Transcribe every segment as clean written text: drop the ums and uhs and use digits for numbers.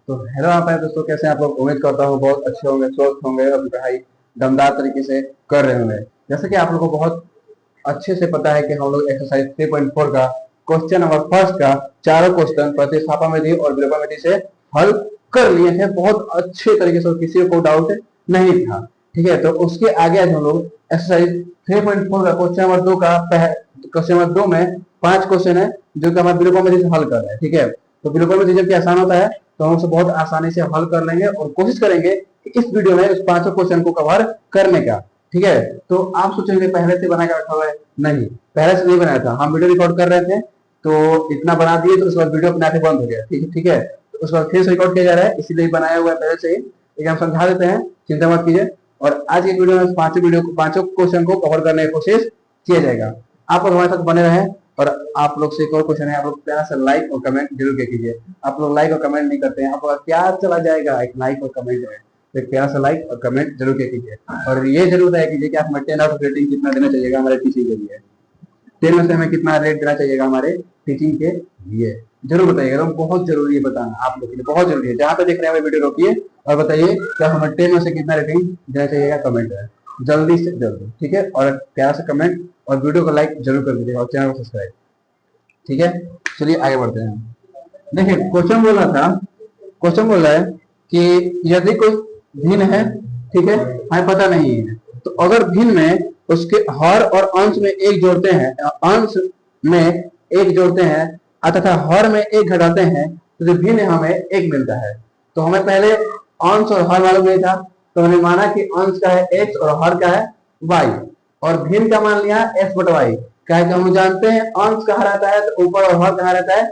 तो हेलो आप दोस्तों, कैसे हैं आप लोग। उम्मीद करता हूँ बहुत अच्छे होंगे, स्वस्थ होंगे और पढ़ाई दमदार तरीके से कर रहे होंगे। जैसे कि आप लोगों को बहुत अच्छे से पता है कि हम लोग एक्सरसाइज 3.4 का क्वेश्चन नंबर फर्स्ट का चारों क्वेश्चन प्रतिस्थापन विधि और विलोपन विधि से हल कर लिए थे बहुत अच्छे तरीके से, किसी को डाउट नहीं था। ठीक है, तो उसके आगे आज हम लोग एक्सरसाइज 3.4 का क्वेश्चन नंबर 2 का क्वेश्चन नंबर 2 में 5 क्वेश्चन है जो कि हमारे विलोपन विधि से हल कर रहे हैं। ठीक है, तो विलोपन विधि जबकि आसान होता है तो हम उसे बहुत आसानी से हल कर लेंगे और कोशिश करेंगे कि इस वीडियो में उस पांचों क्वेश्चन को कवर करने का। ठीक है, तो आप सोचेंगे पहले से बना के रखा हुआ है। नहीं, पहले से नहीं बनाया था, हम वीडियो रिकॉर्ड कर रहे थे तो इतना बना दिए, तो उसके बाद वीडियो अपने आप ही बंद हो गया। ठीक है, ठीक है, तो उसके बाद फिर से रिकॉर्ड किया जा रहा है, इसीलिए बनाया हुआ है पहले से ही। एक हम समझा देते हैं, चिंता मत कीजिए। और आज की वीडियो में पांचों क्वेश्चन को कवर करने की कोशिश किया जाएगा। आप लोग हमारे साथ बने रहे। और आप लोग से एक और क्वेश्चन है, आप लोग प्यारा सा लाइक और कमेंट जरूर कीजिए। आप लोग लाइक और कमेंट नहीं करते हैं, आपका क्या चला जाएगा, एक लाइक और कमेंट है, तो एक प्यारा सा लाइक और कमेंट जरूर कीजिए। और ये जरूर है कीजिए कि आप हमें 10 आउट ऑफ रेटिंग कितना देना चाहिएगा हमारे टीचिंग के लिए। 10 में से हमें कितना रेट देना चाहिएगा हमारे टीचिंग के लिए, जरूर बताइएगा। तो बहुत जरूरी है बताना, आप लोग के लिए बहुत जरूरी है। जहां पे देख रहे हैं वीडियो रोकिए और बताइए कि हमें 10 में से कितना रेटिंग देना चाहिएगा, कमेंट है जल्दी से जल्दी। ठीक है, और प्यारा सा कमेंट और वीडियो को लाइक जरूर कर दीजिएगा और चैनल को सब्सक्राइब। ठीक है, चलिए आगे बढ़ते हैं। देखिए क्वेश्चन बोल रहा था, क्वेश्चन बोल रहा है कि यदि कोई भिन्न है, ठीक है, हमें पता नहीं है, तो अगर भिन्न में उसके हर और अंश में एक जोड़ते हैं, अंश में एक जोड़ते हैं तथा हर में एक घटाते हैं, तो जो भिन्न हमें एक मिलता है। तो हमें पहले अंश और हर मालूम नहीं था, तो हमने माना कि अंश का है x और हर का है y, और भिन्न का मान लिया x बटा y। क्या है कि हम जानते हैं अंश कहाँ रहता है तो ऊपर और हर कहाँ रहता है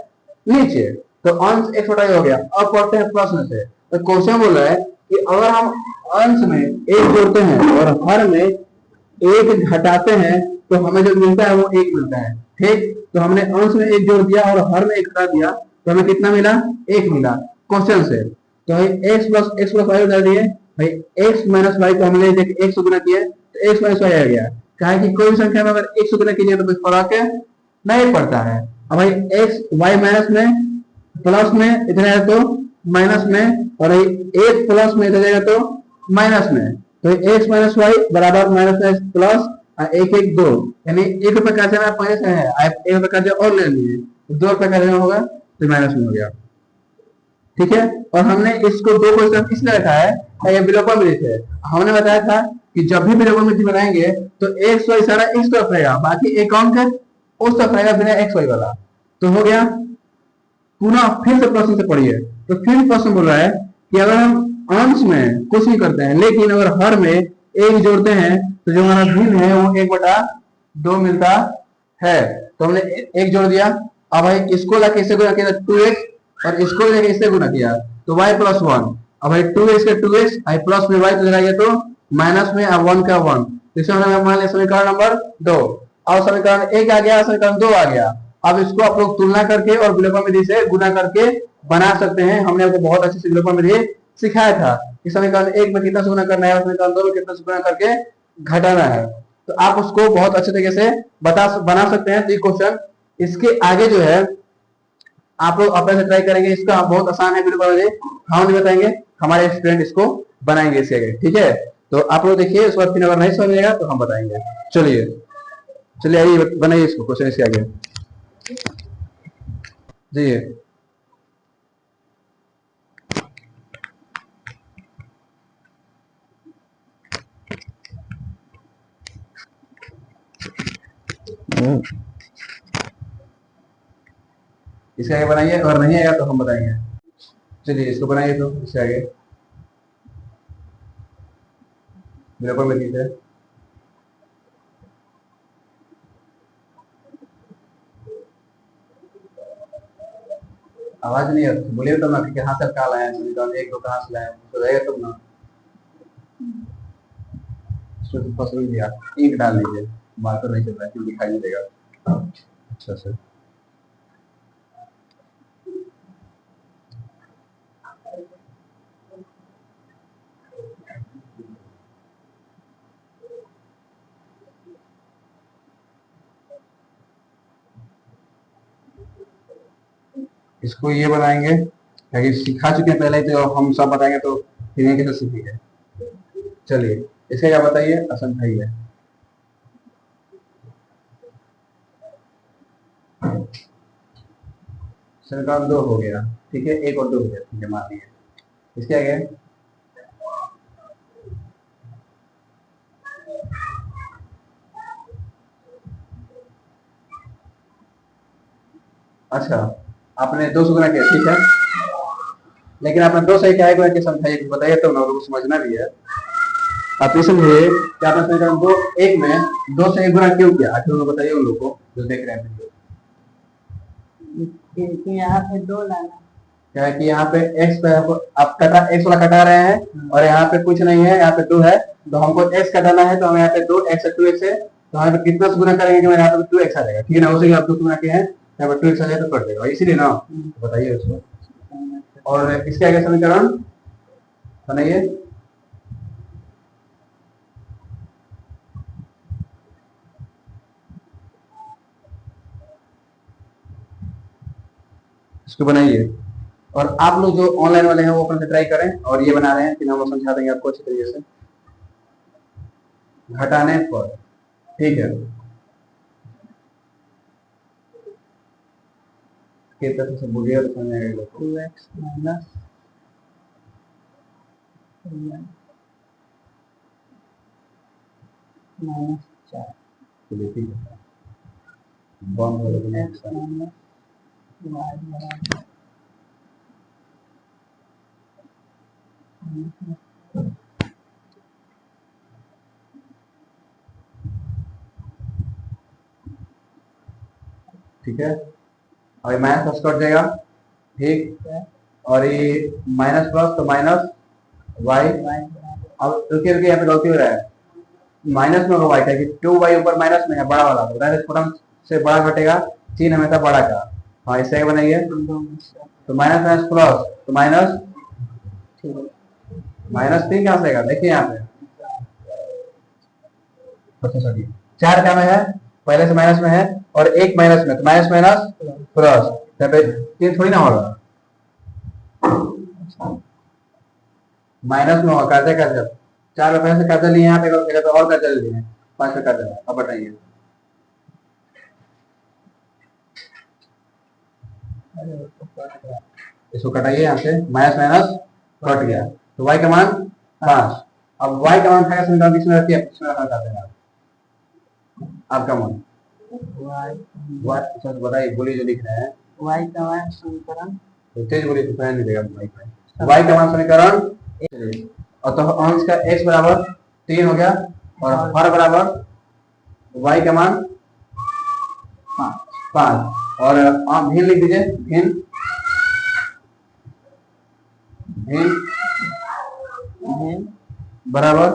नीचे, तो अंश x बटा y हो गया। अब पढ़ते हैं प्रश्न से। तो क्वेश्चन बोल रहा है कि अगर हम अंश में एक जोड़ते हैं और हर में एक घटाते हैं तो हमें जो मिलता है वो एक मिलता है। ठीक, तो हमने अंश में एक जोड़ दिया और हर में एक घटा दिया, तो हमें कितना मिला, एक मिला क्वेश्चन से। तो एक्स प्लस वाई उधर दिए भाई, एक्स माइनस वाई को हमने एक से गुना किया तो एक्स माइनस वाई आ गया। कहा कि कोई भी संख्या में अगर एक से गुना कीजिए तो कुछ फर्क नहीं पड़ता है। अब भाई एक्स वाई माइनस में प्लस में इधर आया तो माइनस में, और एक प्लस में इधर जाएगा तो माइनस में, तो एक्स माइनस वाई बराबर माइनस एक्स प्लस एक एक दो, यानी एक रुपए का जगह पहले से है, एक रुपए का जगह और ले लिए, 2 रुपए का जगह होगा तो माइनस में हो गया। ठीक है, और हमने इसको दो क्वेश्चन इसलिए रखा है, ये विलोपन विधि है। हमने बताया था कि जब भी विलोपन विधि बनाएंगे तो एक्स वाई सारा इस तरफ रहेगा, बाकी एक अंक उस तरफ रहेगा बिना एक्स वाई वाला। तो हो गया, पुनः फिर से प्रश्न से पढ़िए। तो फिर प्रश्न बोल रहा है कि अगर हम अंश में कुछ नहीं करते हैं लेकिन अगर हर में एक जोड़ते हैं तो जो हमारा भिन्न है वो 1/2 मिलता है। तो हमने एक जोड़ दिया। अब भाई इसको लाके इससे गुना किया 2x, और इसको लेके इससे गुना किया तो y प्लस 1। अब भाई 2x का 2x प्लस में y तो गया तो माइनस में अब 1 का 1, इसे हमने मान लिया समीकरण नंबर 2। और समीकरण 1 आ गया, समीकरण 2 आ गया। अब इसको आप लोग तुलना करके और विलोपन विधि से गुना करके बना सकते हैं। हमने आपको बहुत अच्छे से विलोपन विधि सिखाया था कि समीकरण 1 में कितना से गुना करना है, समीकरण 2 में कितना से गुना करके घटाना है। तो आप उसको बहुत अच्छे तरीके से बना सकते हैं। तो ये क्वेश्चन इसके आगे जो है आप लोग अपने से ट्राई करेंगे, इसका बहुत आसान है विलोपन विधि, हम नहीं बताएंगे, हमारे स्टूडेंट इसको बनाएंगे इसके आगे। ठीक है, तो आप लोग देखिए, उसके बाद फिर अगर नहीं समझेगा तो हम बताएंगे। चलिए चलिए आइए बनाइए इसको, क्वेश्चन इसके आगे जी। इसके आगे बनाइए, अगर नहीं आएगा तो हम बताएंगे। चलिए इसको बनाइए, तो इसके आगे विलोपन विधि से। आवाज नहीं आती, बोलिए तो ना कि कहाँ से कहा लाए, समीकरण 1 2 कहाँ से लाए, तो रहेगा तुम ना। फसल दिया, ईंट डाल लीजिए, बात तो नहीं चल रहा है, क्यों दिखाई नहीं देगा। अच्छा सर, इसको ये बनाएंगे क्योंकि सिखा चुके हैं पहले ही, तो हम सब बताएंगे तो फिर ये कैसे सीखेंगे। चलिए इसका क्या बताइए, असंख्यी है। समीकरण 2 हो गया, ठीक है, 1 और 2 हो गया, ठीक है, मान लिया। इसके आगे अच्छा, आपने 2 से गुना किया, ठीक है, लेकिन आपने 2 से क्या गुना की संख्या एक बताइए तो ना, लोगों को समझना भी है। आप ये समझिए कि आपने समीकरण 2 1 में 2 से 1 गुना क्यों किया, आखिर उनको बताइए, उन लोगों को जो देख रहे हैं। यहाँ पे 2 लाना, क्या है कि यहाँ पे x पे आप कटा x वाला कटा रहे हैं और यहाँ पे कुछ नहीं है, यहाँ पे 2 है, तो हमको x कटाना है, तो हम यहाँ पे 2x 2x है, तो यहाँ पे कितना से गुना करेंगे कि मेरे यहाँ पे 2x आ जाएगा, ठीक है ना, उसी आप 2 गुना किए हैं, यहाँ पे 2x आ जाए तो कट देगा, इसीलिए ना, बताइए उसको। और इसके आगे समीकरण बनाइए। इसको बनाइए, और आप लोग जो ऑनलाइन वाले हैं वो अपने से ट्राई करें, और ये बना रहे हैं, फिर हम लोग समझा देंगे आपको अच्छी तरीके से घटाने पर, ठीक है। किस तरह से बोलिए तो समझ आएगा। 2x माइनस -4, चलिए ठीक है, बंद हो गया। x माइनस y बराबर ठीक है, और माइनस प्लस कट जाएगा, ठीक है, और ये माइनस प्लस तो माइनस वाई। अब रुकिए रुकिए, यहाँ पे गलती हो रहा है, माइनस में होगा वाई का, कि 2y ऊपर माइनस में है बड़ा वाला, तो छोटा से बड़ा घटेगा, चिन्ह हमेशा बड़ा का। हाँ इससे आगे बनाइए, तो माइनस माइनस प्लस, तो माइनस -3 कहाँ से आएगा, देखिए यहाँ पे, सॉरी 4 क्या में है, पहले से माइनस में है, और 1 माइनस में, तो माइनस माइनस प्लस, यहाँ पे 3 थोड़ी ना होगा, माइनस में होगा, कर्जा कर्जा 4 रुपए से कर्जा लिए, यहाँ पे तो और कर्जा ले लिए 5 का कर्जा। अब बताइए, इसको कटाइए, यहाँ से माइनस माइनस कट गया, तो y का मान 5। अब y का मान था समीकरण किसमें रखिए, इसमें रखना चाहते हैं आपका मान y, अच्छा बताइए, बोलिए जो लिख रहे हैं, y का मान समीकरण, तो तेज बोलिए तो फैन नहीं देगा माइक में, y का मान समीकरण, और तो अंश का x बराबर 3 हो गया, और हर बराबर y का मान 5, और आप भिन्न लिख दीजिए, भिन्न बराबर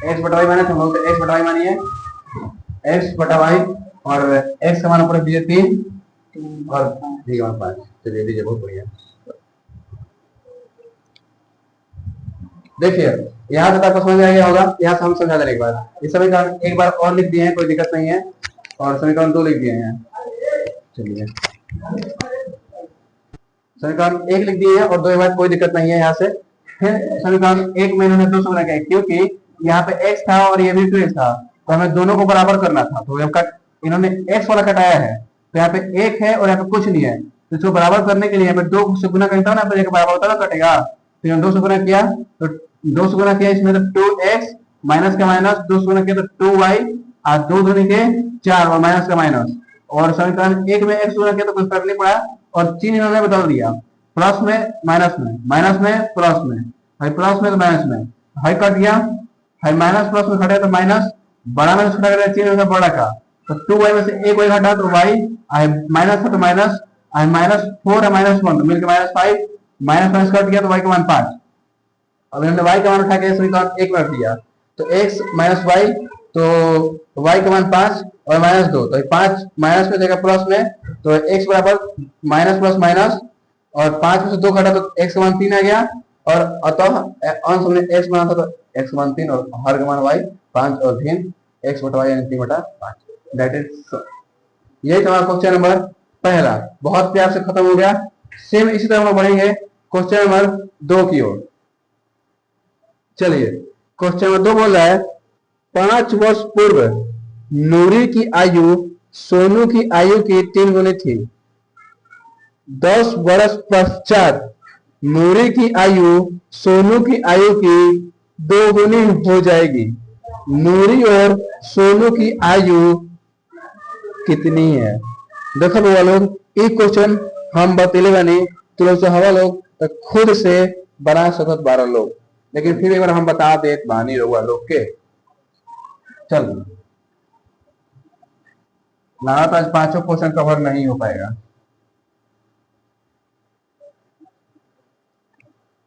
x बटा वाई माने, तो हम लोग x बटा वाई मानिए, x बटा वाई, और x का मान ऊपर दीजिए 3 और v का मान 5, चलिए दीजिए, बहुत बढ़िया। देखिए यहाँ तक आपको समझ आ गया होगा, यहाँ से हम समझा दें एक बार, इस समीकरण एक बार और लिख दिए हैं, कोई दिक्कत नहीं है, और समीकरण 2 लिख दिए हैं, चलिए समीकरण 1 लिख दिए हैं और 2 के बाद कोई दिक्कत नहीं है, यहाँ से फिर समीकरण 1 में इन्होंने 2 से गुणा किया, क्योंकि यहाँ पे x था और ये भी 2x था, तो हमें दोनों को बराबर करना था, तो इन्होंने x वाला कटाया है, तो यहाँ पे 1 है और यहाँ पे कुछ नहीं है, तो इसको बराबर करने के लिए यहाँ पे 2 से गुना करता हूँ ना, तो एक बराबर होता ना कटेगा, तो यहाँ 2 से गुना किया, तो 2 से गुना किया, इसमें तो 2x माइनस का माइनस, 2 से गुना किया तो 2y, और 2 दूनी के 4 और माइनस का माइनस, और समीकरण 1 में x गुना किया तो कोई फर्क नहीं पड़ा, और चिन्ह इन्होंने बदल दिया, प्लस में माइनस में, माइनस में प्लस में, भाई प्लस में तो माइनस में, भाई कट गया, भाई माइनस प्लस में घटा तो माइनस, बड़ा माइनस घटा कर चिन्ह होगा बड़ा का, तो 2y में से एक y घटा तो y, माइनस था तो माइनस, -4 है -1 तो मिलकर -5, माइनस माइनस कट गया तो y का मान 5। अब हमने y का मान उठा के समीकरण 1 में रख दिया, तो x माइनस y, तो y का मान 5 और -2, तो 5 माइनस में जगह प्लस में, तो x बराबर माइनस प्लस माइनस, और 5 में से 2 घटा तो x का मान 3 आ गया, और अतः अंश हमने x बना था तो x का मान 3 और हर का मान y 5 और भिन्न x बटा y यानी 3 बटा 5। दैट इज, यही था हमारा क्वेश्चन नंबर पहला, बहुत प्यार से खत्म हो गया, सेम इसी तरह हम लोग बढ़ेंगे क्वेश्चन नंबर 2 की ओर। चलिए क्वेश्चन नंबर 2 बोल रहा है 5 वर्ष पूर्व नूरी की आयु सोनू की आयु की 3 गुनी थी। 10 वर्ष पश्चात नूरी की आयु सोनू की आयु की 2 गुनी हो जाएगी। नूरी और सोनू की आयु कितनी है? देखो बाबा लोग ये क्वेश्चन हम बतेले बनी तो लोग से हवा लोग तो खुद से बना सकत 12 लोग, लेकिन फिर एक बार हम बता दे बानी रहुआ लोग के। चल ना तो आज 5 क्वेश्चन कवर नहीं हो पाएगा।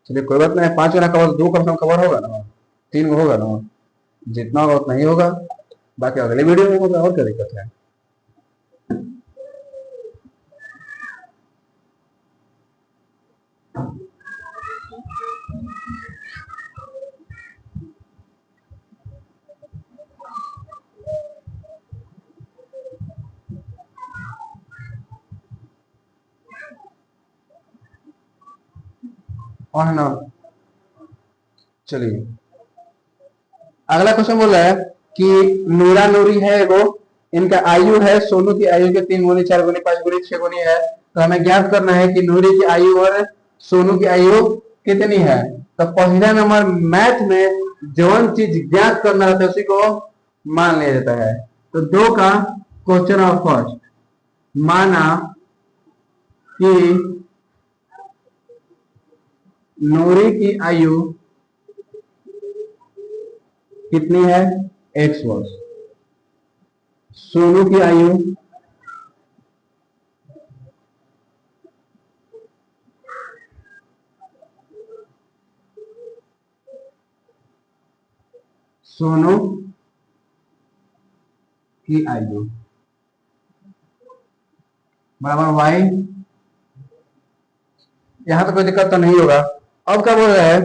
चलिए कोई बात नहीं, 5 ना कवर 2 कम से कम कवर होगा ना, 3 होगा ना, जितना होगा उतना ही होगा, बाकी अगले वीडियो में होगा। और क्या दिक्कत है? और है ना, चलिए अगला क्वेश्चन बोल रहा है कि नूरा नूरी है वो, इनका आयु है सोनू की आयु के 3 गुनी 4 गुनी 5 गुनी 6 गुनी है। तो हमें ज्ञात करना है कि नूरी की आयु और सोनू की आयु कितनी है। तो पहला नंबर मैथ में जौन चीज ज्ञात करना रहता है उसी को मान लिया जाता है। तो 2 का क्वेश्चन ऑफ फर्स्ट, माना कि नूरी की आयु कितनी है? x वर्ष। सोनू की आयु सोनू की आयु बराबर y। यहां तो कोई दिक्कत तो नहीं होगा। अब क्या बोल रहा है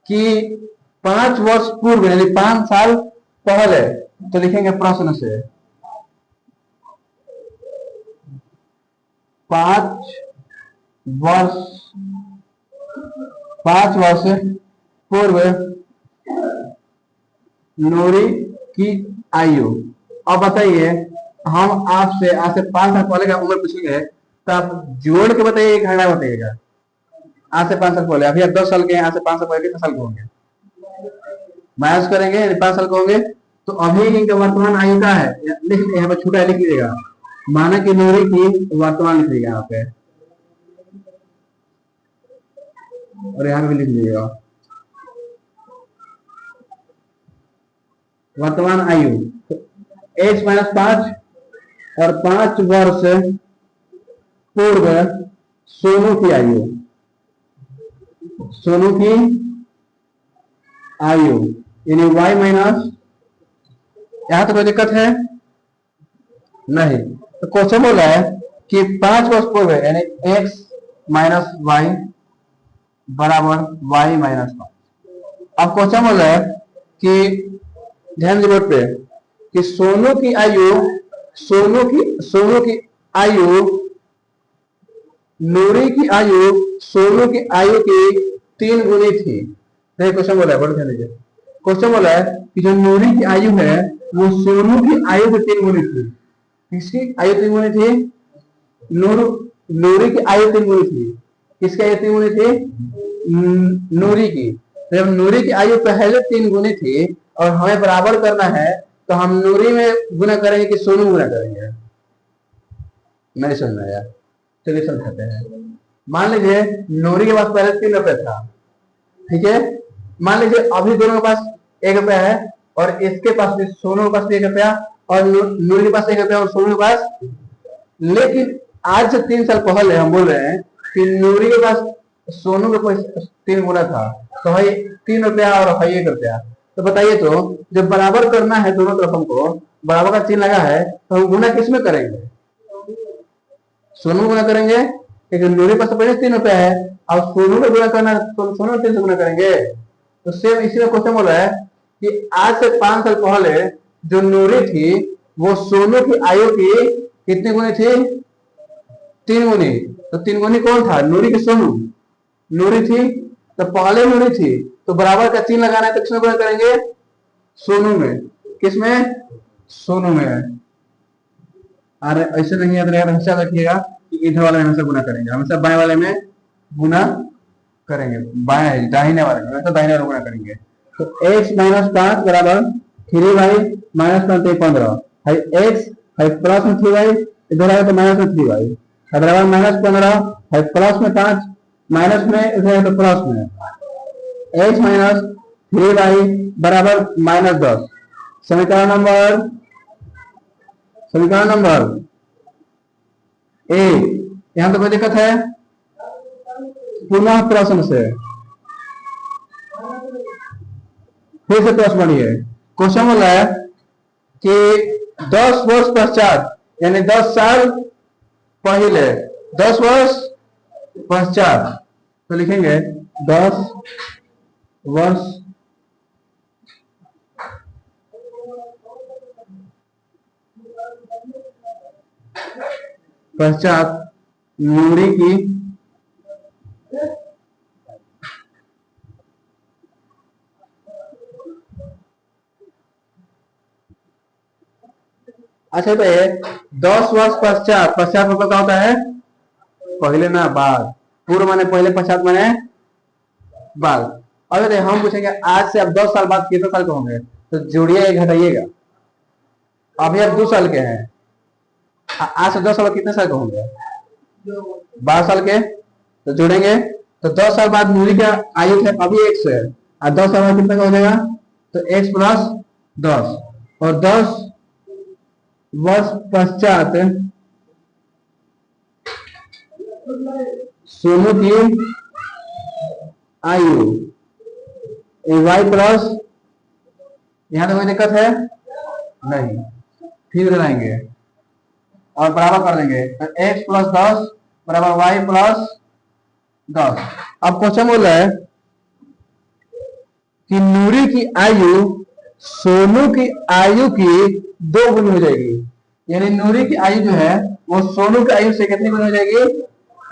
कि 5 वर्ष पूर्व यानी 5 साल पहले, तो लिखेंगे प्रश्न से 5 वर्ष 5 वर्ष पूर्व नूरी की आयु। अब बताइए हम आपसे आज से 5 साल पहले का उम्र पूछेंगे तो आप जोड़ के बताइए, एक घंटा बताइएगा। आज से 5 साल पहले, अभी आप 10 साल के हैं, आज से 5 साल पहले कितने साल के होंगे? माइनस करेंगे 5 साल के होंगे। तो अभी इनका वर्तमान आयु का है, लिख यहाँ पे छोटा लिख लीजिएगा, माना कि नूरी की वर्तमान लिख लीजिएगा यहाँ पे, और यहाँ पे लिख लीजिएगा वर्तमान आयु। तो x - 5 और 5 वर्ष पूर्व सोनू की आयु, सोनू की आयु यानी y माइनस, यहां तो कोई दिक्कत है नहीं। तो क्वेश्चन बोल रहा है कि 5 वर्ष पूर्व यानी x - y बराबर y - 5। अब क्वेश्चन बोल रहा है कि ध्यान दीजिए पे कि सोनू की आयु नूरी की आयु सोनू की आयु की 3 गुनी थी। क्वेश्चन बोला है, बड़ा ध्यान दीजिए। क्वेश्चन बोला है कि जो नूरी की आयु है वो सोनू की आयु की 3 गुनी थी। किसकी आयु 3 गुनी थी? नूरी की आयु 3 गुनी थी। किसकी आयु 3 गुनी थी? नूरी की। जब नूरी की आयु पहले 3 गुनी थी और हमें बराबर करना है तो हम नूरी में गुना करेंगे कि सोनू गुना करेंगे? नहीं समझ में आया? चलिए समझाते हैं। मान लीजिए नूरी के पास पहले 3 रुपए था, ठीक है। मान लीजिए अभी दोनों के पास 1 रुपया है और इसके पास भी, सोनू के पास भी 1 रुपया और नूरी के पास 1 रुपया और सोनू के पास। लेकिन आज से 3 साल पहले हम बोल रहे हैं कि नूरी के पास सोनू के पास 3 गुना था, तो भाई 3 रुपया और भाई 1 रुपया। तो बताइए, तो जब बराबर करना है दोनों तरफ, हमको बराबर का चिन्ह लगा है तो हम गुना किस में करेंगे? सोनू गुना करेंगे, क्योंकि नूरी पास पहले 3 रुपया है और सोनू में गुना करना तो सोनू 3 से गुना करेंगे। तो सेम इसी में क्वेश्चन बोल रहा है कि आज से 5 साल पहले जो नूरी थी वो सोनू की आयु की कितनी गुनी थी? तीन गुनी, तो तीन गुनी कौन था? नूरी की सोनू, नूरी थी तो पहले नूरी थी, तो बराबर का चिन्ह लगाना है, तो किसमें गुणा करेंगे? सोनू में। किसमें? सोनू में। अरे ऐसे नहीं याद रहेगा तो हमेशा रखिएगा कि इधर वाले में हमेशा गुना करेंगे, हमेशा बाएं वाले में गुना करेंगे, बाएं दाहिने वाले में हमेशा दाहिने वाले में गुना करेंगे। तो x माइनस 5 बराबर 3y माइनस 15 है, x है प्लस में 3y, इधर आए तो माइनस में 3y है बराबर माइनस 15 है, प्लस में 5 माइनस में, इधर आए तो प्लस में x माइनस 3y बराबर माइनस 10। समीकरण नंबर ए। यहां तो कोई दिक्कत है? पुनः प्रश्न से फिर से प्रश्न बढ़िए। क्वेश्चन बोला है कि 10 वर्ष पश्चात, यानी 10 साल पहले, 10 वर्ष पश्चात, तो लिखेंगे 10 वर्ष पश्चात नूरी की अच्छा तो ये 10 वर्ष पश्चात, पश्चात मतलब क्या होता है? पहले ना बाद, पूर्व माने पहले, पश्चात माने बाद। अगर हम पूछेंगे आज से अब 10 साल बाद कितने साल के होंगे, तो जोड़िए घटाइएगा। अभी आप 2 साल के हैं, आज से 10 साल बाद कितने साल के होंगे? 12 साल के, तो जोड़ेंगे तो 10 साल बाद नूरी का आयु है अभी 1 है, और 10 साल बाद कितने का हो जाएगा? तो x प्लस 10, और 10 वर्ष पश्चात सोनू की आयु y प्लस, यहां तो कोई दिक्कत है नहीं, फिर लगाएंगे और बराबर कर देंगे, तो x प्लस 10 बराबर y प्लस 10। अब क्वेश्चन बोल रहा है कि नूरी की आयु सोनू की आयु की 2 गुनी हो जाएगी, यानी नूरी की आयु जो है वो सोनू की आयु से कितनी गुनी हो जाएगी?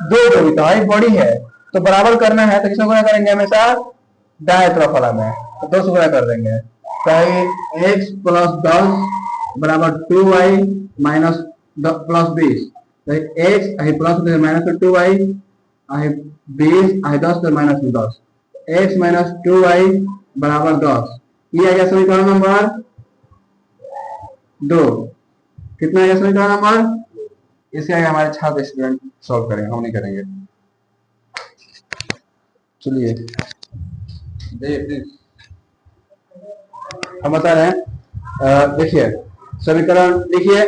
2 गुनी। तो आयु बड़ी है, तो बराबर करना है, तो किसमें गुना करेंगे? हमेशा दाएं तरफ वाला में, तो 2 से गुना कर देंगे, तो x प्लस 10 बराबर 2y माइनस प्लस 20, तो x plus minus 2y 20 10 minus 10, x minus 2y बराबर 10। ये आ गया समीकरण नंबर 2। कितना आ गया समीकरण नंबर? इसके आगे हमारे छात्र स्टूडेंट सॉल्व करेंगे, हम नहीं करेंगे। चलिए हम बता रहे हैं, देखिए समीकरण लिखिए,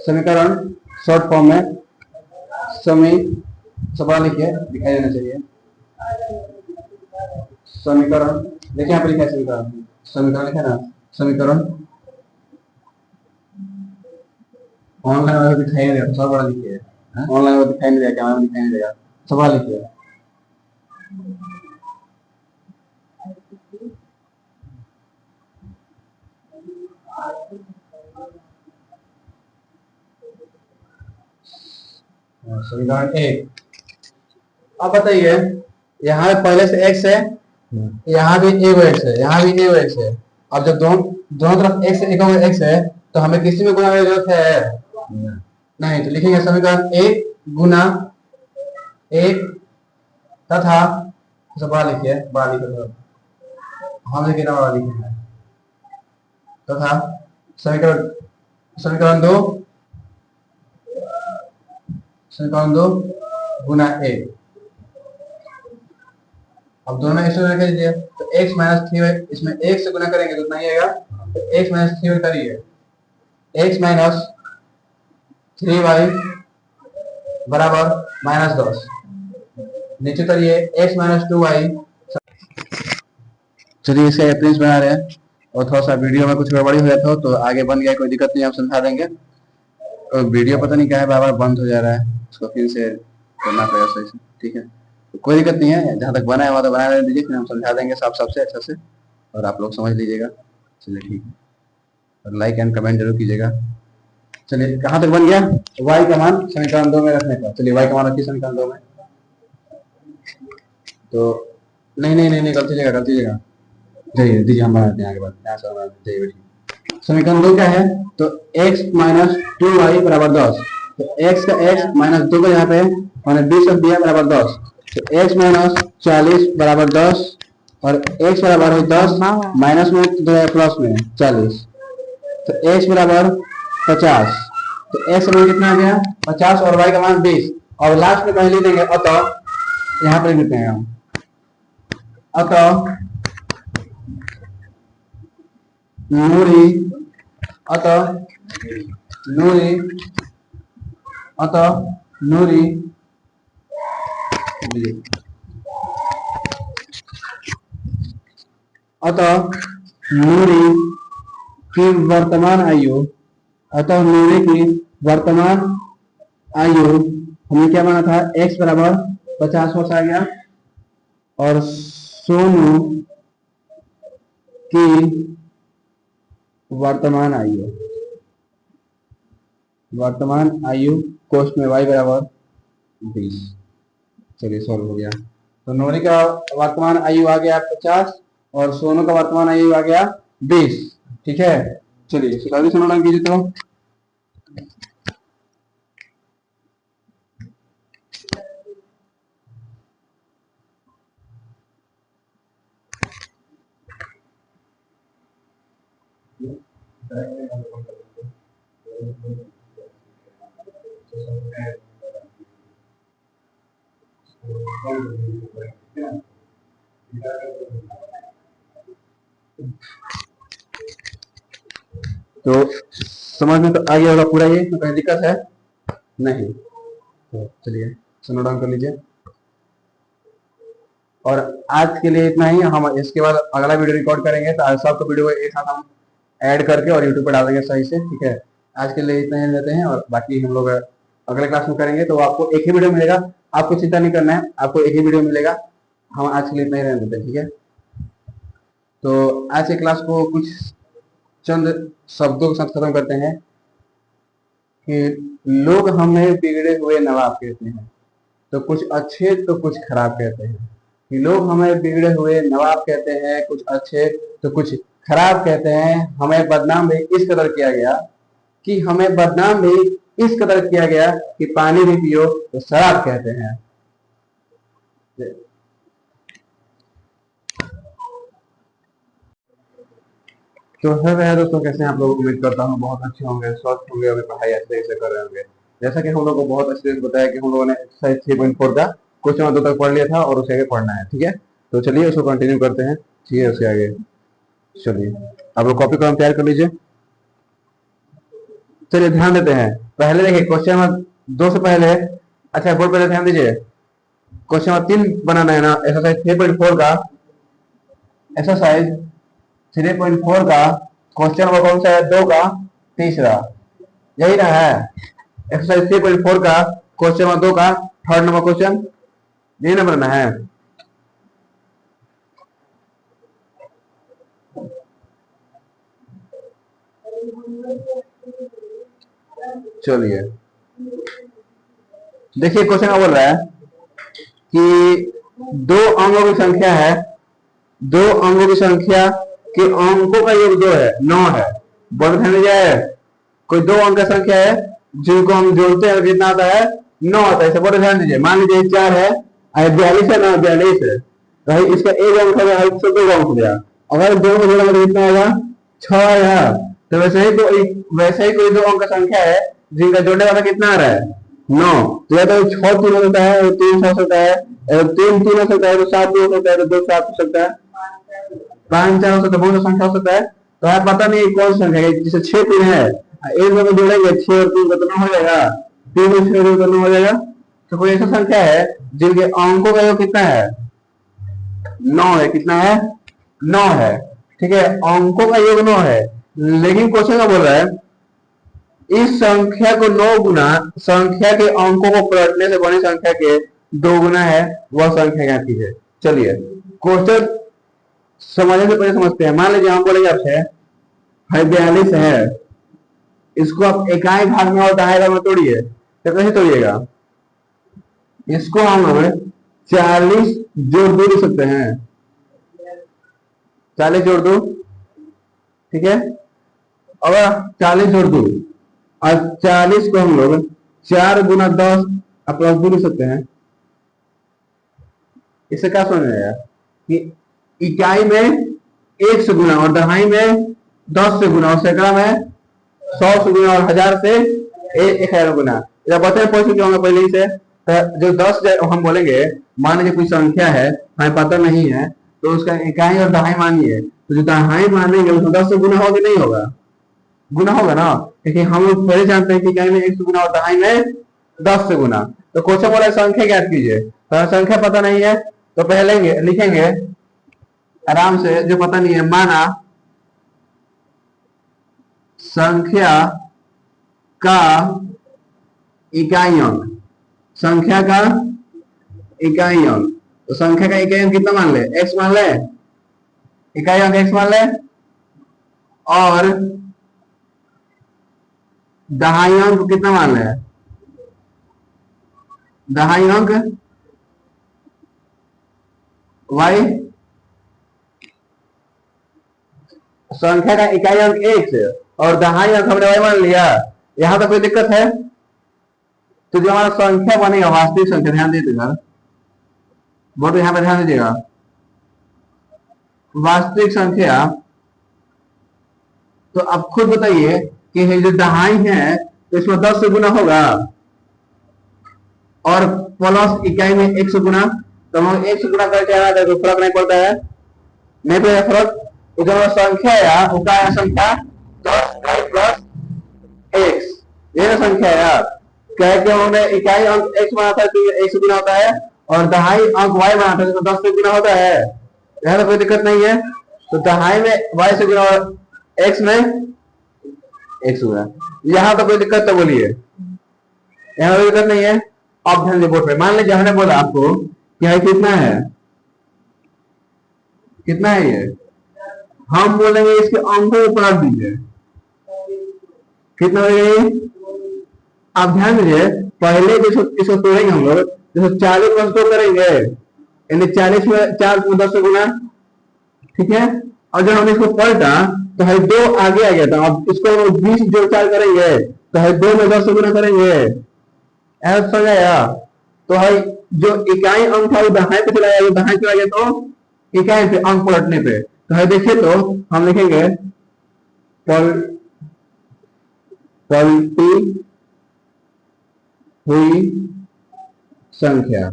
समीकरण शॉर्ट फॉर्म में सवाल लिखिए, दिखाई देना चाहिए। समीकरण देखिए, यहाँ पे लिखा है समीकरण लिखा है ना, समीकरण ऑनलाइन वाला दिखाई नहीं देगा, सब बड़ा लिखिए, ऑनलाइन वाला दिखाई नहीं देगा, कैमरा में दिखाई नहीं देगा, सवाल लिखिए। समीकरण 1। अब बताइए, यहाँ पहले से x है, यहाँ भी a है, यहाँ भी a है। अब जब दोनों तरफ x एक x है, तो हमें किसी में गुना करने की जरूरत है नहीं, तो लिखेंगे समीकरण 1 गुना 1 तथा बड़ा लिखिए, बड़ा लिखिए, हम लिखे बड़ा लिखे तथा समीकरण 2 गुना 1। अब दोनों में एक्स रख दीजिए, तो x माइनस 3y, इसमें 1 से गुना करेंगे तो इतना ही आएगा, तो x माइनस 3y करिए, x माइनस 3y बराबर माइनस 10, नीचे करिए x माइनस 2y। चलिए इसका रेफरेंस बना रहे हैं, और थोड़ा सा वीडियो में कुछ गड़बड़ी हो जाता हो तो आगे बन गया, कोई दिक्कत नहीं, हम समझा देंगे। और वीडियो पता नहीं क्या है, बार बार बंद हो जा रहा है, उसको फिर से करना पड़ेगा सही से, ठीक है। तो कोई दिक्कत नहीं है, जहाँ तक बना है वहाँ तो बना रहने दीजिए, फिर हम समझा देंगे साफ साफ से, अच्छा से, और आप लोग समझ लीजिएगा। चलिए ठीक है, और लाइक एंड कमेंट जरूर कीजिएगा। चलिए कहाँ तक बन गया, y का मान समीकरण 2 में रखने का। चलिए y का मान रखिए समीकरण 2 में। तो नहीं नहीं नहीं नहीं गलती जगह जाइए, दीजिए हम बनाते हैं आगे बात, यहाँ से जाइए बैठिए। समीकरण 2 क्या है, तो x माइनस 2y बराबर 10। तो x का x माइनस 2 को यहाँ पे मैंने 20 रख दिया बराबर 10। तो x माइनस 40 बराबर 10 और x बराबर है 10 माइनस में तो प्लस में 40। तो x बराबर 50। तो x का मान कितना आ गया 50 और y का मान 20 और लास्ट में पहले देंगे अतः, यहाँ पर लिखते हैं हम अतः नूरी अतः नूरी की वर्तमान आयु, अतः नूरी की वर्तमान आयु हमने क्या माना था, x बराबर 50 वर्ष आ गया और सोनू की वर्तमान आयु कोष में y बराबर 20। चलिए सॉल्व हो गया। तो नूरी का वर्तमान आयु आ गया 50 और सोनू का वर्तमान आयु आ गया 20। ठीक है, चलिए सुधारी समाधान कीजिए। तो समझ में तो आ गया होगा पूरा, ये तो कहीं दिक्कत है नहीं। तो चलिए समाधान कर लीजिए। और आज के लिए इतना ही, हम इसके बाद अगला वीडियो रिकॉर्ड करेंगे तो आज सबको वीडियो एक साथ हम ऐड करके और यूट्यूब पर डाल देंगे सही से। ठीक है, आज के लिए इतना ही लेते हैं और बाकी हम लोग अगले क्लास में करेंगे। तो आपको एक ही वीडियो मिलेगा, आपको चिंता नहीं करना है, आपको एक ही वीडियो मिलेगा। हम आज के लिए इतना ही रहने देते हैं। ठीक है, तो आज के क्लास को कुछ चंद शब्दों के साथ खत्म करते हैं कि लोग हमें बिगड़े हुए नवाब कहते हैं, तो कुछ अच्छे तो कुछ खराब कहते हैं। कि लोग हमें बिगड़े हुए नवाब कहते हैं, कुछ अच्छे तो कुछ खराब कहते हैं। हमें बदनाम भी इस कदर किया गया कि पानी भी पियो तो शराब कहते हैं। तो है दोस्तों, कैसे हैं आप लोग, उम्मीद करता हूँ बहुत अच्छे होंगे, स्वस्थ होंगे, अभी पढ़ाई अच्छे से कर रहे होंगे। जैसा कि हम लोग को बहुत अच्छे से बताया कि हम लोगों ने एक्सरसाइज 3.4 का क्वेश्चन 2 तक पढ़ लिया था और उसे आगे पढ़ना है। ठीक है, तो चलिए उसको कंटिन्यू करते हैं। ठीक है, उसके आगे चलिए आप लोग कॉपी कलम तैयार कर लीजिए। चलिए ध्यान देते हैं, पहले देखिए क्वेश्चन नंबर 2 से पहले, अच्छा बोर्ड पर ध्यान दीजिए, क्वेश्चन नंबर 3 बनाना है ना, एक्सरसाइज 3.4 का, एक्सरसाइज 3.4 का क्वेश्चन नंबर कौन सा है, 2 का तीसरा, यही ना है। एक्सरसाइज 3.4 का क्वेश्चन नंबर 2 का थर्ड नंबर क्वेश्चन, यही ना बनाना है। चलिए देखिए क्वेश्चन क्या बोल रहा है कि 2 अंकों की संख्या है, 2 अंकों की संख्या के अंकों का योग 2 है, 9 है। बोल ध्यान दीजिए, कोई 2 अंक की संख्या है जिनको हम जोड़ते हैं कितना आता है, 9 आता है। इसे बोले ध्यान दीजिए, मान लीजिए 4 है, 42 है ना, 42 है, भाई इसका एक अंक हो गया, इसका 2 अंक हो गया। अगर 2 को जोड़ा तो कितना होगा, 6 आएगा। तो वैसे ही कोई 2 अंक की संख्या है जिनका जोड़ने वाला कितना आ रहा है, 9। तो या तो 6 3 हो सकता है, 3 6 हो सकता है, 3 3 हो सकता है, तो 7 2 हो सकता है, तो 2 7 हो सकता है, 5 4 हो सकता है, बहुत संख्या हो सकता है। तो आप पता नहीं कौन सी संख्या है, जैसे 6 3 है, एक में जोड़ेंगे 6 और 3 कितना हो जाएगा, 3 और 6 कितना हो जाएगा। तो कोई ऐसा संख्या है जिनके अंकों का योग कितना है, 9 है। कितना है, 9 है। ठीक है, अंकों का योग 9 है, लेकिन क्वेश्चन क्या बोल रहा है, इस संख्या को 9 गुना संख्या के अंकों को पलटने से बनी संख्या के 2 गुना है, वह संख्या क्या की है। चलिए क्वेश्चन समझने से पहले समझते हैं। मान लीजिए हम बोलेंगे आपसे 42 है, इसको आप इकाई भाग में और दहाई भाग में तोड़िए, तो कैसे तोड़िएगा? इसको हम लोग 40 जोड़ 2 लिख सकते हैं, 40 जोड़ 2, ठीक है। और 40 जोड़ 2 और 40 को हम लोग 4 गुना 10 प्लस 2 लिख सकते हैं। इससे क्या समझ आएगा कि इकाई में 1 से गुना और दहाई में 10 से गुना और सैकड़ा में 100 से गुना और 1000 से 1000 गुना। जब बता पहुंच चुके होंगे पहले ही से, तो जो 10 हम बोलेंगे, मान लीजिए कोई संख्या है हमें पता नहीं है, तो उसका इकाई और दहाई मानिए, तो जो दहाई मानेंगे उसमें 10 से गुना होगा नहीं होगा? गुना होगा ना, क्योंकि हम लोग पहले जानते हैं कि इकाई में 1 से गुना और दहाई में 10 से गुना। तो क्वेश्चन बोला संख्या ज्ञात कीजिए, तो संख्या पता नहीं है तो पहले लिखेंगे आराम से, जो पता नहीं है, माना संख्या का इकाई अंक, संख्या का इकाई अंक, तो संख्या का इकाई अंक कितना मान ले? x मान ले, इकाई अंक x मान ले, और दहाई अंक कितना मान ले? दहाई अंक y, संख्या का इकाई अंक x और दहाई अंक हमने y मान लिया। यहां तक कोई दिक्कत है? तो जो हमारा संख्या बनेगा, वास्तविक संख्या, ध्यान दीजिएगा, बोर्ड यहां पे ध्यान दीजिएगा, वास्तविक संख्या, तो आप खुद बताइए कि जो दहाई है तो इसमें 10 से गुना होगा और प्लस इकाई में 1 से गुना, तो हम 1 से गुना करके आ रहा है, तो फर्क नहीं पड़ता है, नहीं पड़ेगा फर्क। तो जो संख्या है वो क्या है? संख्या 10 प्लस x, ये संख्या है यार। क्या कि हमने इकाई अंक x माना था तो 1 से गुना होता है, और दहाई अंक y माना था तो 10 से गुना होता है, यहाँ तो कोई दिक्कत नहीं है। तो दहाई में y से गुना और x में x हुआ, यहाँ तो कोई दिक्कत तो बोलिए, यहाँ कोई दिक्कत नहीं है। अब ध्यान बोर्ड पे, मान लीजिए हमने बोला आपको कि है कितना है, कितना है ये, हम बोलेंगे इसके अंकों को पलट दीजिए, कितना हो गया? आप ध्यान दीजिए, पहले इसको तोड़ेंगे हम लोग, जैसे 40 में 2 करेंगे, यानी 40 में 4 में 10 से गुना, ठीक है। और जब हम इसको पलटा तो है 2 आगे आ गया था, अब इसको 20 जोड़ 4 करेंगे तो है 2 में 10 से गुना करेंगे, ऐसा समझ आया? तो है जो इकाई अंक था वो दहाई पे चला गया, दहाई चला गया तो इकाई पे अंक पलटने पे, तो है देखिए, तो हम लिखेंगे पलटी हुई संख्या।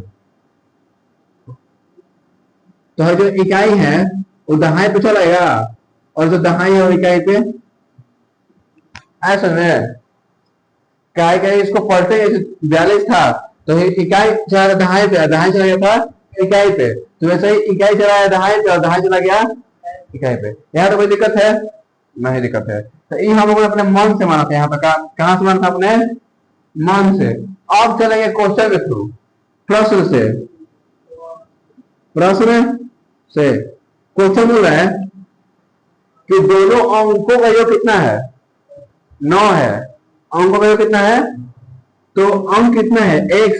तो है जो इकाई है वो दहाई पे चलेगा और जो दहाई है वो इकाई पे, ऐसा में क्या इसको पलटे, 42 था तो इकाई चला गया दहाई पे, दहाई चला गया था इकाई पे, तो वैसे ही इकाई चला गया दहाई पे और दहाई चला गया इकाई पे। यहाँ तो कोई दिक्कत है? नहीं दिक्कत है। तो ये हम लोगों ने अपने मन से माना था, यहाँ पे कहां से माना था? अपने मन से। अब चलेंगे क्वेश्चन के थ्रू, प्रश्न से, प्रश्न से। क्वेश्चन बोल रहा है कि दोनों अंकों का योग कितना है? 9 है। अंकों का योग कितना है? तो अंक कितना है? x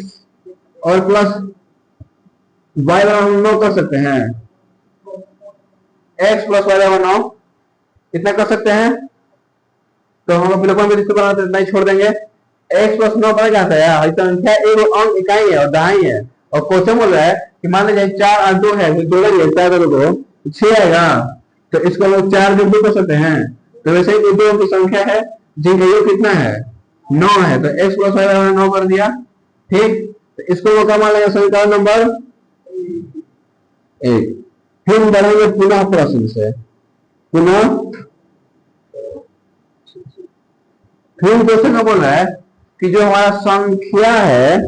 और प्लस y बराबर 9 कर सकते हैं, x प्लस y बराबर 9 कितना कर सकते हैं? तो हम बिल्कुल भी रिश्ते बनाते नहीं छोड़ देंगे, x प्लस 9 बन जाता है। संख्या एक अंक इकाई है और दहाई है, और क्वेश्चन बोल रहा है कि मान लीजिए 4 और 2 है, 2 लगे 4 को 6 आएगा, तो इसको हम 4 जोड़ 2 कर सकते हैं। तो वैसे ही 2 की संख्या है जिनका योग कितना है? 9 है, तो x प्लस y बराबर 9 कर दिया, ठीक। तो इसको वो क्या मान लेंगे? समीकरण नंबर 1। फिर हम बढ़ेंगे पुनः प्रश्न से, पुनः फिर क्वेश्चन का बोल रहा है कि जो हमारा संख्या है,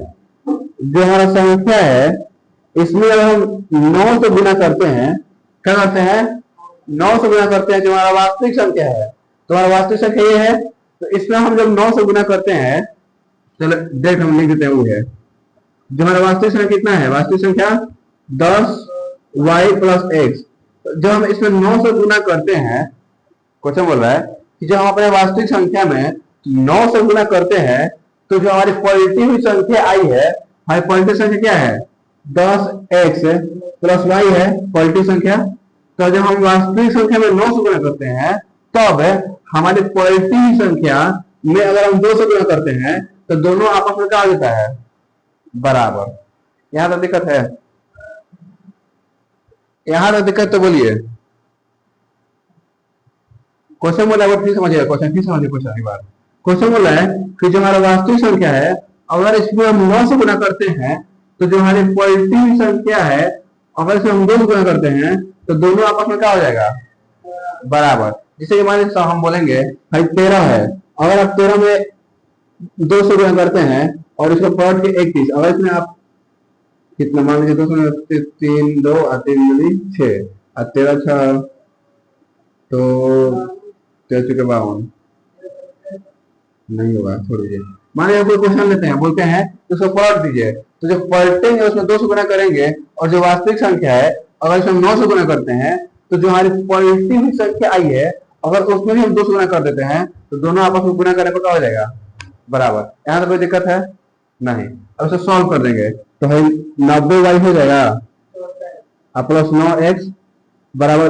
जो हमारा संख्या है, इसमें अगर हम 9 से गुना करते हैं, क्या करते हैं? 9 से गुना करते हैं, जो हमारा वास्तविक संख्या है, तो हमारा वास्तविक संख्या ये है, तो इसमें हम जब 9 से गुना करते हैं, चलो देख हम लिख देते हैं, वो है जो हमारा वास्तविक संख्या कितना है? वास्तविक संख्या 10y प्लस x। जब हम इसमें 9 से गुना करते हैं, क्वेश्चन बोल रहा है कि जब हम अपने वास्तविक संख्या में 9 से गुना करते हैं तो जो हमारी पॉजिटिव संख्या आई है, हमारी पॉजिटिव संख्या क्या है 10x प्लस वाई है पॉजिटिव संख्या। तो जब हम वास्तविक संख्या में 9 से गुना करते हैं तब हमारी पॉजिटिव संख्या में अगर हम 2 से गुना करते हैं तो दोनों आपस में क्या हो जाता है बराबर। यहां तो दिक्कत है, यहां तो दिक्कत तो बोलिए। क्वेश्चन बोला है फिर समझिएगा, क्वेश्चन फिर समझिए क्वेश्चन एक बार। क्वेश्चन बोला है कि जो हमारा वास्तविक संख्या है अगर इसमें हम 9 से गुना करते हैं तो जो हमारी पॉजिटिव संख्या है अगर इसमें हम 2 से गुना करते हैं तो दोनों आपस में क्या हो जाएगा बराबर। जैसे मान लीजिए हम बोलेंगे भाई 13 है, अगर आप 13 में 2 से गुना करते हैं और इसको पलट के 31, अगर इसमें आप कितना मान लीजिए 2 में 3 2 और 3 मिली 6 और 13 6 तो 13 चुके 52 नहीं होगा, छोड़ दीजिए। मान लीजिए कोई क्वेश्चन लेते हैं, बोलते हैं तो उसको पलट दीजिए, तो जो पलटेंगे उसमें 2 से गुना करेंगे और जो वास्तविक संख्या है अगर इसमें 9 से गुना करते हैं तो जो हमारी पॉजिटिव संख्या आई है अगर उसमें भी हम 2 से गुना कर देते हैं तो दोनों आपस में गुना करने पर क्या हो जाएगा बराबर। यहाँ तो कोई दिक्कत है नहीं। अब इसे सॉल्व कर देंगे तो है 90y हो जाएगा और प्लस 9x बराबर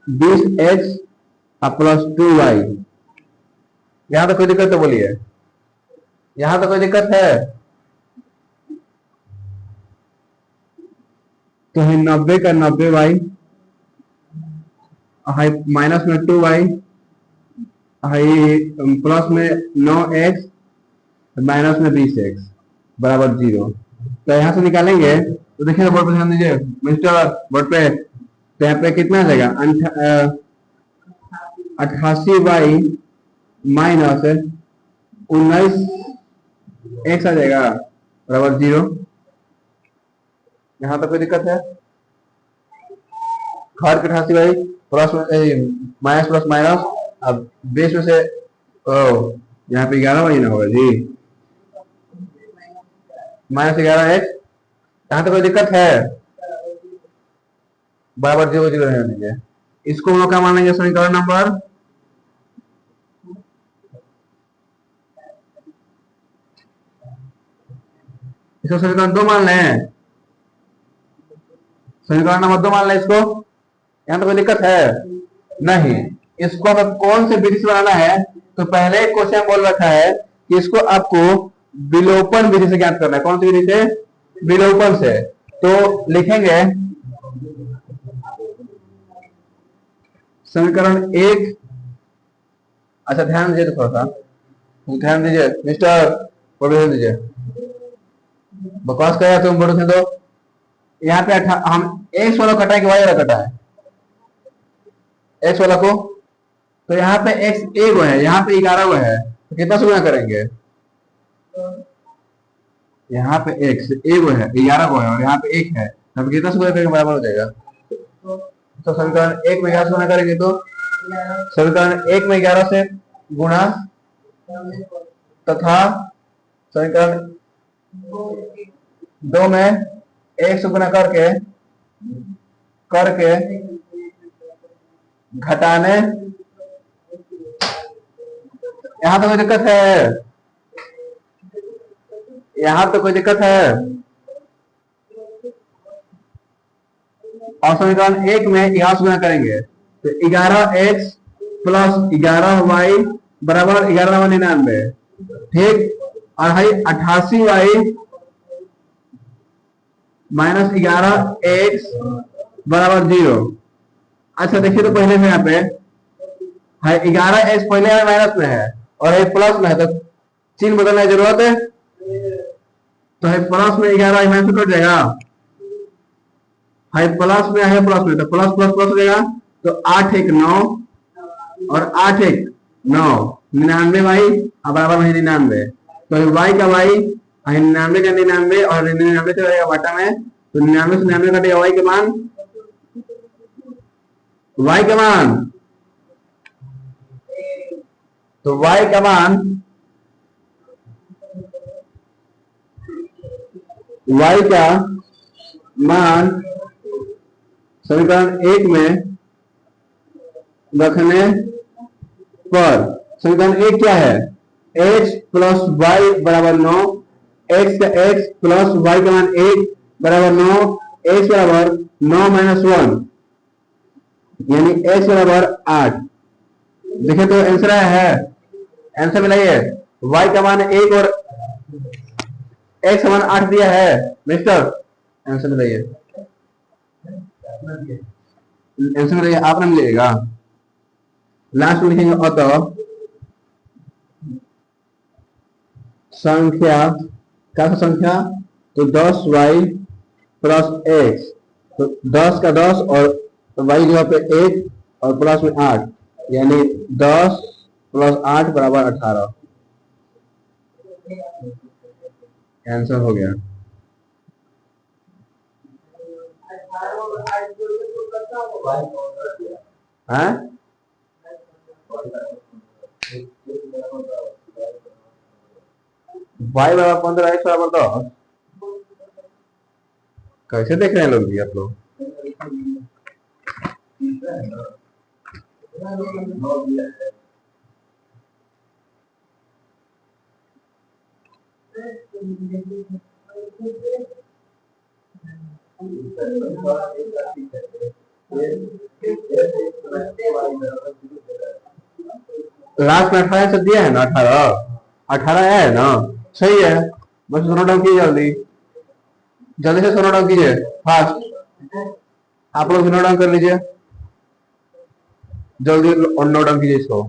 20x और प्लस 2y। यहां तो कोई दिक्कत तो बोलिए, यहां तो कोई दिक्कत है तो है 90 का 90y हाई माइनस में 2y हाई प्लस में 9x माइनस में 20x बराबर 0। तो यहां से निकालेंगे तो देखिए बोर्ड पे ध्यान दीजिए मिस्टर बोर्ड पे, तो यहाँ पे कितना आ जाएगा 88y माइनस 19x आ जाएगा बराबर 0। यहाँ तो कोई दिक्कत है, घर के 88y plus minus plus minus, अब बेस में से यहाँ पे 11y ना होगा जी माइनस 11x। यहाँ तो कोई दिक्कत है बराबर 0 0 रहने दीजिए। इसको हम लोग क्या मानेंगे समीकरण नंबर इसको समीकरण 2 मान लें, समीकरण नंबर 2 मान लें इसको। यहाँ तो कोई दिक्कत है नहीं। इसको हमें कौन से विधि से बनाना है तो पहले क्वेश्चन बोल रखा है कि इसको आपको विलोपन विधि से ज्ञात करना है। कौन सी विधि से विलोपन से। तो लिखेंगे समीकरण 1, अच्छा ध्यान दीजिए, तो थोड़ा सा ध्यान दीजिए मिस्टर ध्यान दीजिए, बकवास कर रहे तुम बोलो दो। यहाँ पे हम x वाला कटा है कि y वाला कटा है x वाला को, तो यहाँ पे x एक है, यहाँ पे 11 है, तो कितना से गुना करेंगे यहाँ पे x एक है 11 है और यहाँ पे 1 है, तब कितना से गुना करेंगे बराबर हो जाएगा। तो समीकरण 1 में 11 से गुना करेंगे तो समीकरण 1 में 11 से गुणा तथा समीकरण 2 में 1 से गुना करके घटाने। यहां तो कोई दिक्कत है, यहां तो कोई दिक्कत है। और समीकरण 1 में 11 से गुना करेंगे तो 11x प्लस 11y बराबर 1199, ठीक। और है 88y माइनस 11x बराबर 0। अच्छा देखिए तो पहले में यहाँ पे है 11x पहले माइनस में है और ये प्लस में है, तो चिन्ह बदलने की जरूरत है। तो है प्लस में 11 माइनस कट जाएगा, है प्लस में है प्लस में, तो प्लस प्लस प्लस हो जाएगा। तो 8 1 9 और 8 1 9 99y बराबर में 99। तो y का y 99 का 99 और 99 से रहेगा बाटा में, तो 99 से 99 कटेगा y के मान, y का मान, तो y का मान समीकरण 1 में रखने पर समीकरण 1 क्या है x प्लस वाई बराबर 9, x का x प्लस वाई का मान 1 बराबर 9, x बराबर 9 माइनस 1 यानी x बराबर 8। देखें तो आंसर है, आंसर मिलाइए। y का मान 1 और x का मान 8 दिया है मिस्टर, आंसर मिलाइए। आंसर मिलाइए, आपने मिलेगा। लास्ट में लिखेंगे अतः संख्या, क्या संख्या, तो 10y प्लस x, तो 10 का 10 और y जगह पे 1 और प्लस में 8 यानी 10 प्लस 8 बराबर 18। आंसर हो गया। हाँ y बराबर 15, x बराबर 10। कैसे देख रहे हैं लोग भी आप लोग? लास्ट में 18 से दिया है ना, 18 है ना, सही है। बस नोट डाउन कीजिए, जल्दी जल्दी से नोट डाउन कीजिए, फास्ट। आप लोग नोट डाउन कर लीजिए, जल्दी नोट डाउन कीजिए इसको।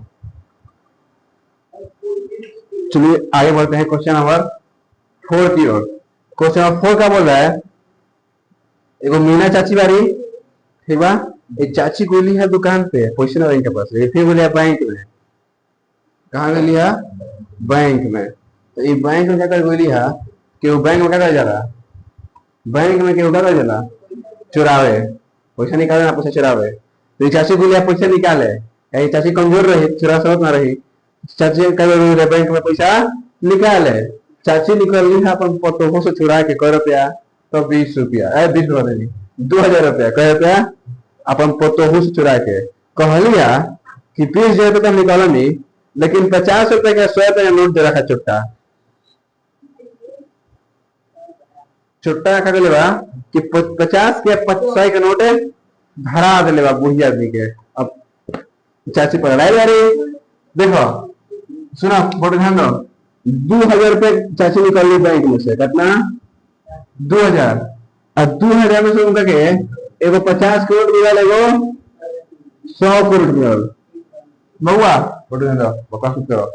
चलिए आगे बढ़ते हैं क्वेश्चन नंबर 4 की ओर। क्वेश्चन नंबर 4 क्या बोल रहा है, एगो मीना चाची बारी, ठीक बा, एक चाची गोली है दुकान पे पैसे ना के पास, फिर बोलिया बैंक में। कहाँ गई है? बैंक में। तो ये बैंक में क्या कर गोली है कि वो बैंक में क्या कर जाला, बैंक में क्या कर जाला, चुरावे, पैसा निकाले ना, पैसा चुरावे। तो ये चाची गोली पैसा निकाले, ये चाची कमजोर रही, चुरा सकत ना रही, चाची कह बैंक में पैसा निकाले, चाची निकल ली है अपन पतों से चुरा के, कै रुपया, तो 20 रुपया, 20 रुपया नहीं, 2000 रुपया, कै रुपया अपन पतों से चुरा के। कहलिया कि 20,000 रुपया निकालो नहीं, लेकिन 50 रुपए का 100 रुपया नोट दे रखा चुट्टा। चुट्टा का लेवा कि 50 के 100 के नोट धरा दे लेवा बुढ़िया आदमी के। अब चाची पर लड़ाई रही, देखो सुना, बड़े ध्यान दो। 2000 रुपए चाची निकाल ली बैंक में से, कितना? 2000। और 2000 में से उनका के एगो 50 करोड़ मिला, एगो 100 करोड़ मिला। बउआ बड़े ध्यान दो, बकवास मत करो।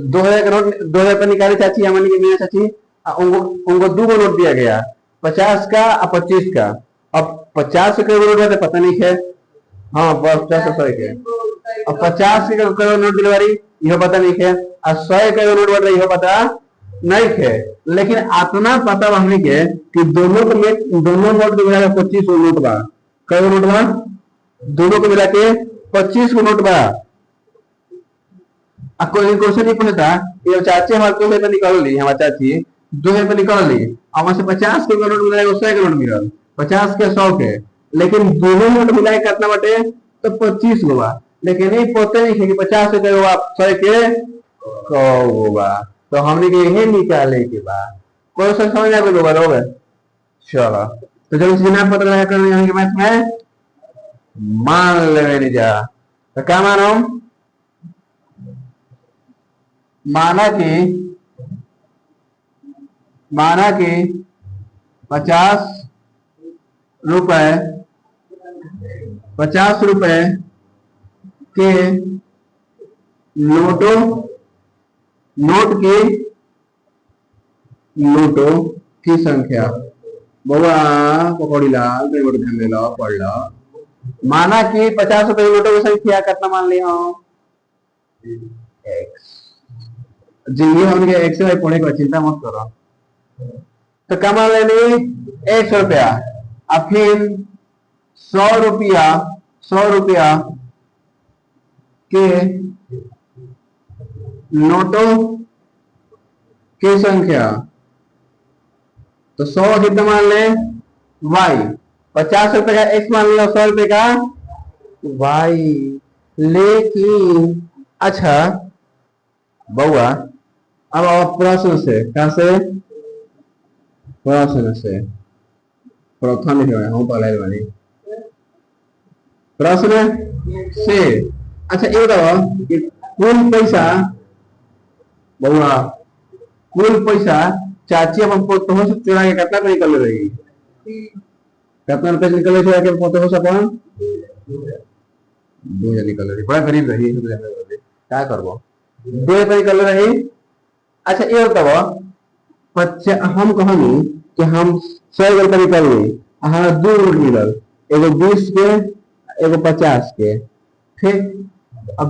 2000 का नोट, 2000 रुपए निकाले चाची, हमारी की मीना चाची, उनको 2 नोट दिया गया, 50 का और 25 का। अब 50 के करोड़ नोट पता नहीं है, हाँ 50 के, अब 50 के करोड़ नोट दिलवारी यह पता नहीं है, और 100 के नोट बढ़ रही यह पता नहीं है। लेकिन इतना पता हमने के कि दोनों नोट मिला के 25 नोट बा। कई नोट बा? दोनों को मिला के 25 नोट बा। कोई क्वेश्चन नहीं पूछता, ये चाची हमारे 200 निकाल ली, हमारी चाची 200 निकाल ली, वहां से 50 के नोट मिला, 100 के नोट मिला, 50 के 100 के, लेकिन दोनों नोट मिला के कितना बटे, तो 25 गो बा। लेकिन ये पता नहीं है कि 50 के 100 के कौ बा, तो हमने के यही निकाले के बाद कोई समझ आ गया बराबर। चलो तो जब इस बिना पता लगा कर यहाँ के मैथ में मान लेवे नहीं जा, तो क्या मानो, माना कि 50 रुपए के नोटों की संख्या, बउआ पकौड़ी लाल ध्यान दे लो, पढ़ लो। माना कि 50 रुपए की नोटों की संख्या कितना मान ली हो, एक्स। जिंदगी हमने एक्स में पढ़ने की चिंता मत करो। तो क्या मान लेनी, 100 रुपया, अब फिर 100 रुपया के नोटों की संख्या, तो 100 कितना मान ले, वाई। 50 रुपए का एक्स मान लो, 100 रुपए का वाई। लेकिन अच्छा बउआ अब प्रश्न से कैसे, प्रश्न से प्रथम लिखे हूँ पहले वाली प्रश्न से। अच्छा ये बताओ कि कुल पैसा बउआ, कुल पैसा चाची अपन पोतो हो सब चुरा के कितना पे निकल रही, कितना रुपए निकल चुरा के पोतो हो सब अपन 2000 निकल रही, बड़ा गरीब रही क्या करबो 2000 निकल रही। अच्छा ये बताओ हम कहनी कि हम 100 रुपए निकल गई, हमारा 2 नोट मिलल, एगो 20 के एगो 50 के, ठीक। अब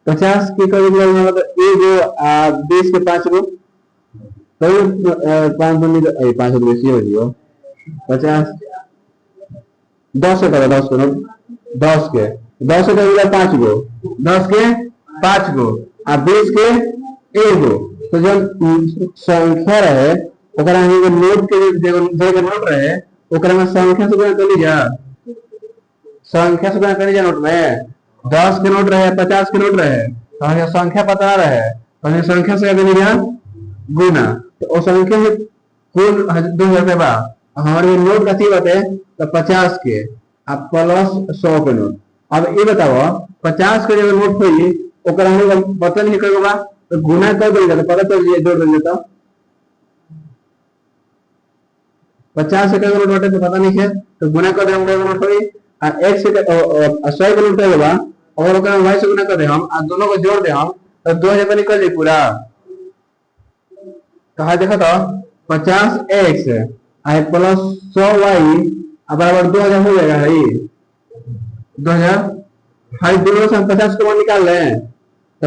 50 के कर मतलब एगो 20 के 5 गो, तो 5 बेसी हो जियो 50 10 के करो 10 के नोट 10 के 10 के मिला 5 गो, 10 के 5 गो आ 20 के एगो। तो जब संख्या रहे ओकरा एगो नोट के जे नोट रहे ओकरा में संख्या से गुणा कर लीजा, संख्या से गुणा कर लीजा। नोट में 10 के नोट रहे 50 के नोट रहे तो हमें संख्या पता रहे तो हमें संख्या से कर लीजा गुना, तो संख्या में कुल 2000 बा, हमारे नोट कथी बाटे तो 50 के अब प्लस 100 के नोट। अब ये बताओ 50 के जब नोट होई ओकरा हम पता नहीं कर बा तो गुना कर देगा तो पता चल जाए जोड़ देंगे तो 50 से नोट बाटे तो पता नहीं है तो गुना कर देंगे नोट होई आ 1 से 100 के नोट होगा और ओकरा y से गुना कर दे हम आ दोनों को जोड़ दे हम तो 2000 निकल जाए पूरा। कहा देखा तो 50x आई प्लस 100y बराबर 2000 हो जाएगा है 2000 हाई दोनों से हम 50 को निकाल रहे हैं तो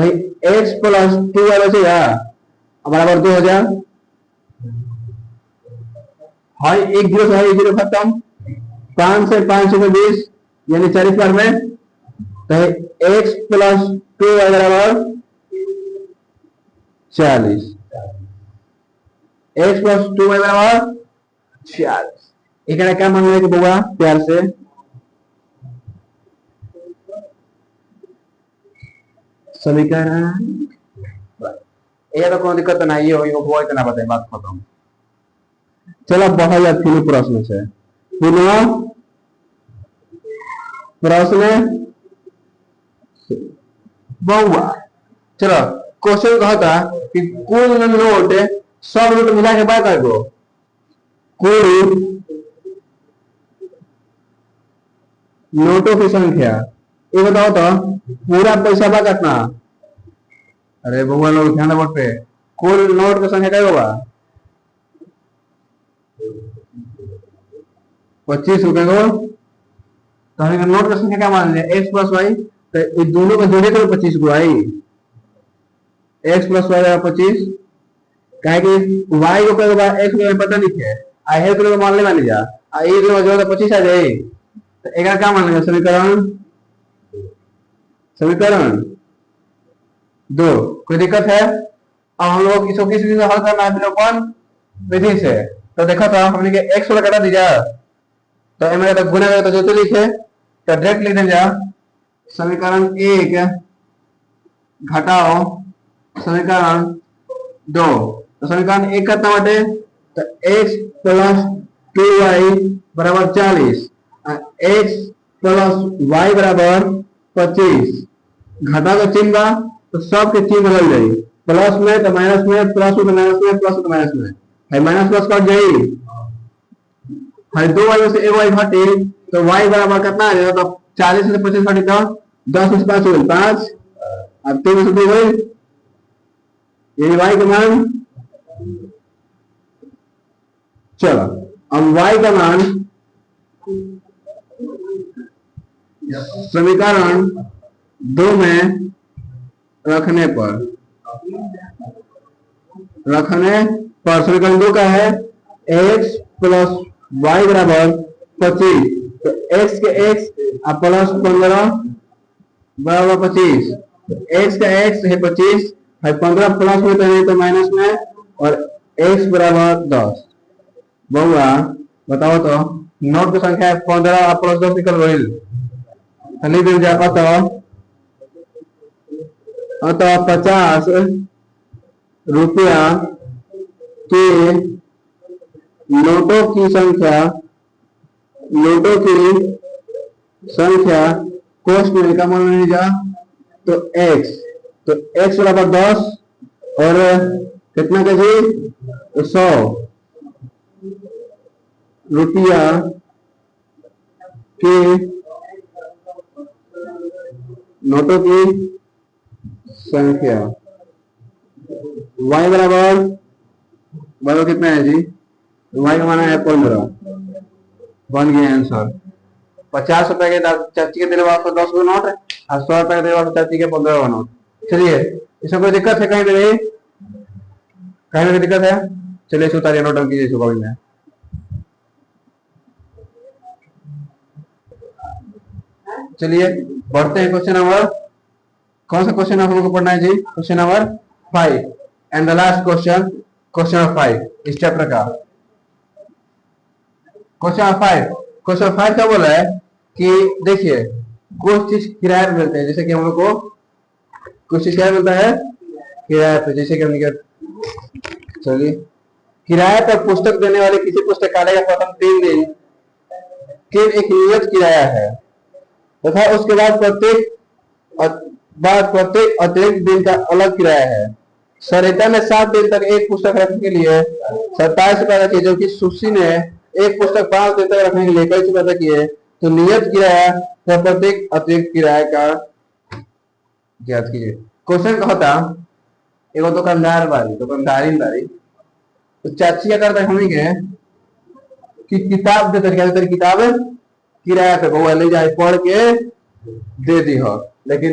x प्लस 2y बचेगा बराबर 2000। हाई एक जीरो से हाई जीरो खत्म, 5 से 5 से 20 यानी 40 बार में तो x प्लस 2y बराबर 40, x प्लस 2y बराबर 40। एक क्या मान रहे कि बुआ प्यार से समीकरण ये तो कोई दिक्कत नहीं है, वो इतना बताए बात खत्म। चलो बहुत याद फिर प्रश्न से पुनः प्रश्न बहुआ। चलो क्वेश्चन कहता कि कुल नोट सब नोट मिला के बात कर दो, कुल नोटों की संख्या ये बताओ तो पूरा पैसा बा कितना। अरे बहुआ लोग ध्यान बोर्ड पे कुल नोट की संख्या क्या होगा 25 रुपए को, तो हमें नोट की संख्या क्या मान लिया x प्लस वाई, तो ये दोनों को जोड़े करो 25 को आई x प्लस वाई 25 कहे कि y को कहोगा x को पता नहीं है आई है तो मान ले मान लिया आई दोनों जोड़ 25 आ जाए तो एक क्या मान लेंगे समीकरण समीकरण 2। कोई दिक्कत है। अब हम लोग इसको किस विधि से हल करना है विलोपन विधि से, तो देखो तो हमने के x वाला कटा दीजा तो एम तो गुना करे तो जो लिखे तो डायरेक्ट लिख देंगे समीकरण 1 घटाओ समीकरण 2, तो समीकरण 1 कितना बाटे तो x प्लस 2y बराबर 40 x प्लस y बराबर 25 घटा का चिन्ह बा तो सब के चिन्ह बदल जाई, प्लस में तो माइनस में, प्लस में तो माइनस में, प्लस तो माइनस में, है माइनस प्लस कट जाई है 2y में से एक y घटे तो y बराबर कितना आ जाएगा तो 40 से 25 घटे तो 10 में से 5 हो गए 5 अब 3 में से 2 गए ये y का मान। चलो अब y का मान समीकरण 2 में रखने पर समीकरण 2 का है x प्लस y बराबर 25, तो x के x प्लस 15 बराबर 25, तो x का x है 25 है 15 प्लस में तो माइनस में और x बराबर 10। बहुआ बताओ तो नोट की संख्या 15 प्लस 10 निकल गई लिख दे जाता तो 50 रुपया के नोटों की संख्या, नोटों की संख्या कोष्ठ में का मान लीजिएगा तो x, तो x बराबर 10 और कितना का जी 100 रुपया के नोटों की संख्या। y बराबर कितना है जी, y का माना है 15, बन गया आंसर। 50 रुपए के चाची के दिले वापस 10 गो नोट है और 100 रुपए के दिले वापस चाची के 15 गो नोट। चलिए इसमें कोई दिक्कत है कहीं पे नहीं, कहीं में दिक्कत है? चलिए उतारिए नोट कीजिए सुबह में। चलिए बढ़ते हैं क्वेश्चन नंबर, कौन सा क्वेश्चन आप लोगों को पढ़ना है जी? Question number 5 and the last question, question number 5 इस चैप्टर का। क्वेश्चन 5 क्या बोला है कि देखिए कुछ चीज किराए पे मिलते हैं, जैसे कि हम लोग को कुछ चीज क्या मिलता है किराए पे, जैसे कि हम चलिए किराए पर पुस्तक देने वाले किसी पुस्तकालय का प्रथम 3 दिन के एक नियत किराया है तथा उसके बाद प्रत्येक अतिरिक्त दिन का अलग किराया है। सरिता ने 7 दिन तक एक पुस्तक रखने के लिए 27 रुपए अदा किए, जबकि सुशी ने एक पुस्तक 5 दिन तक रखने के लिए 21 रुपए अदा किए। तो नियत किराया तथा प्रत्येक अतिरिक्त किराया का ज्ञात कीजिए। क्वेश्चन कहता एगो दुकानदारी बारी तो चाची क्या करता है कि किताब दे तरीके किताब किराया पे बहुआ ले जाए पढ़ के दे दी हो, लेकिन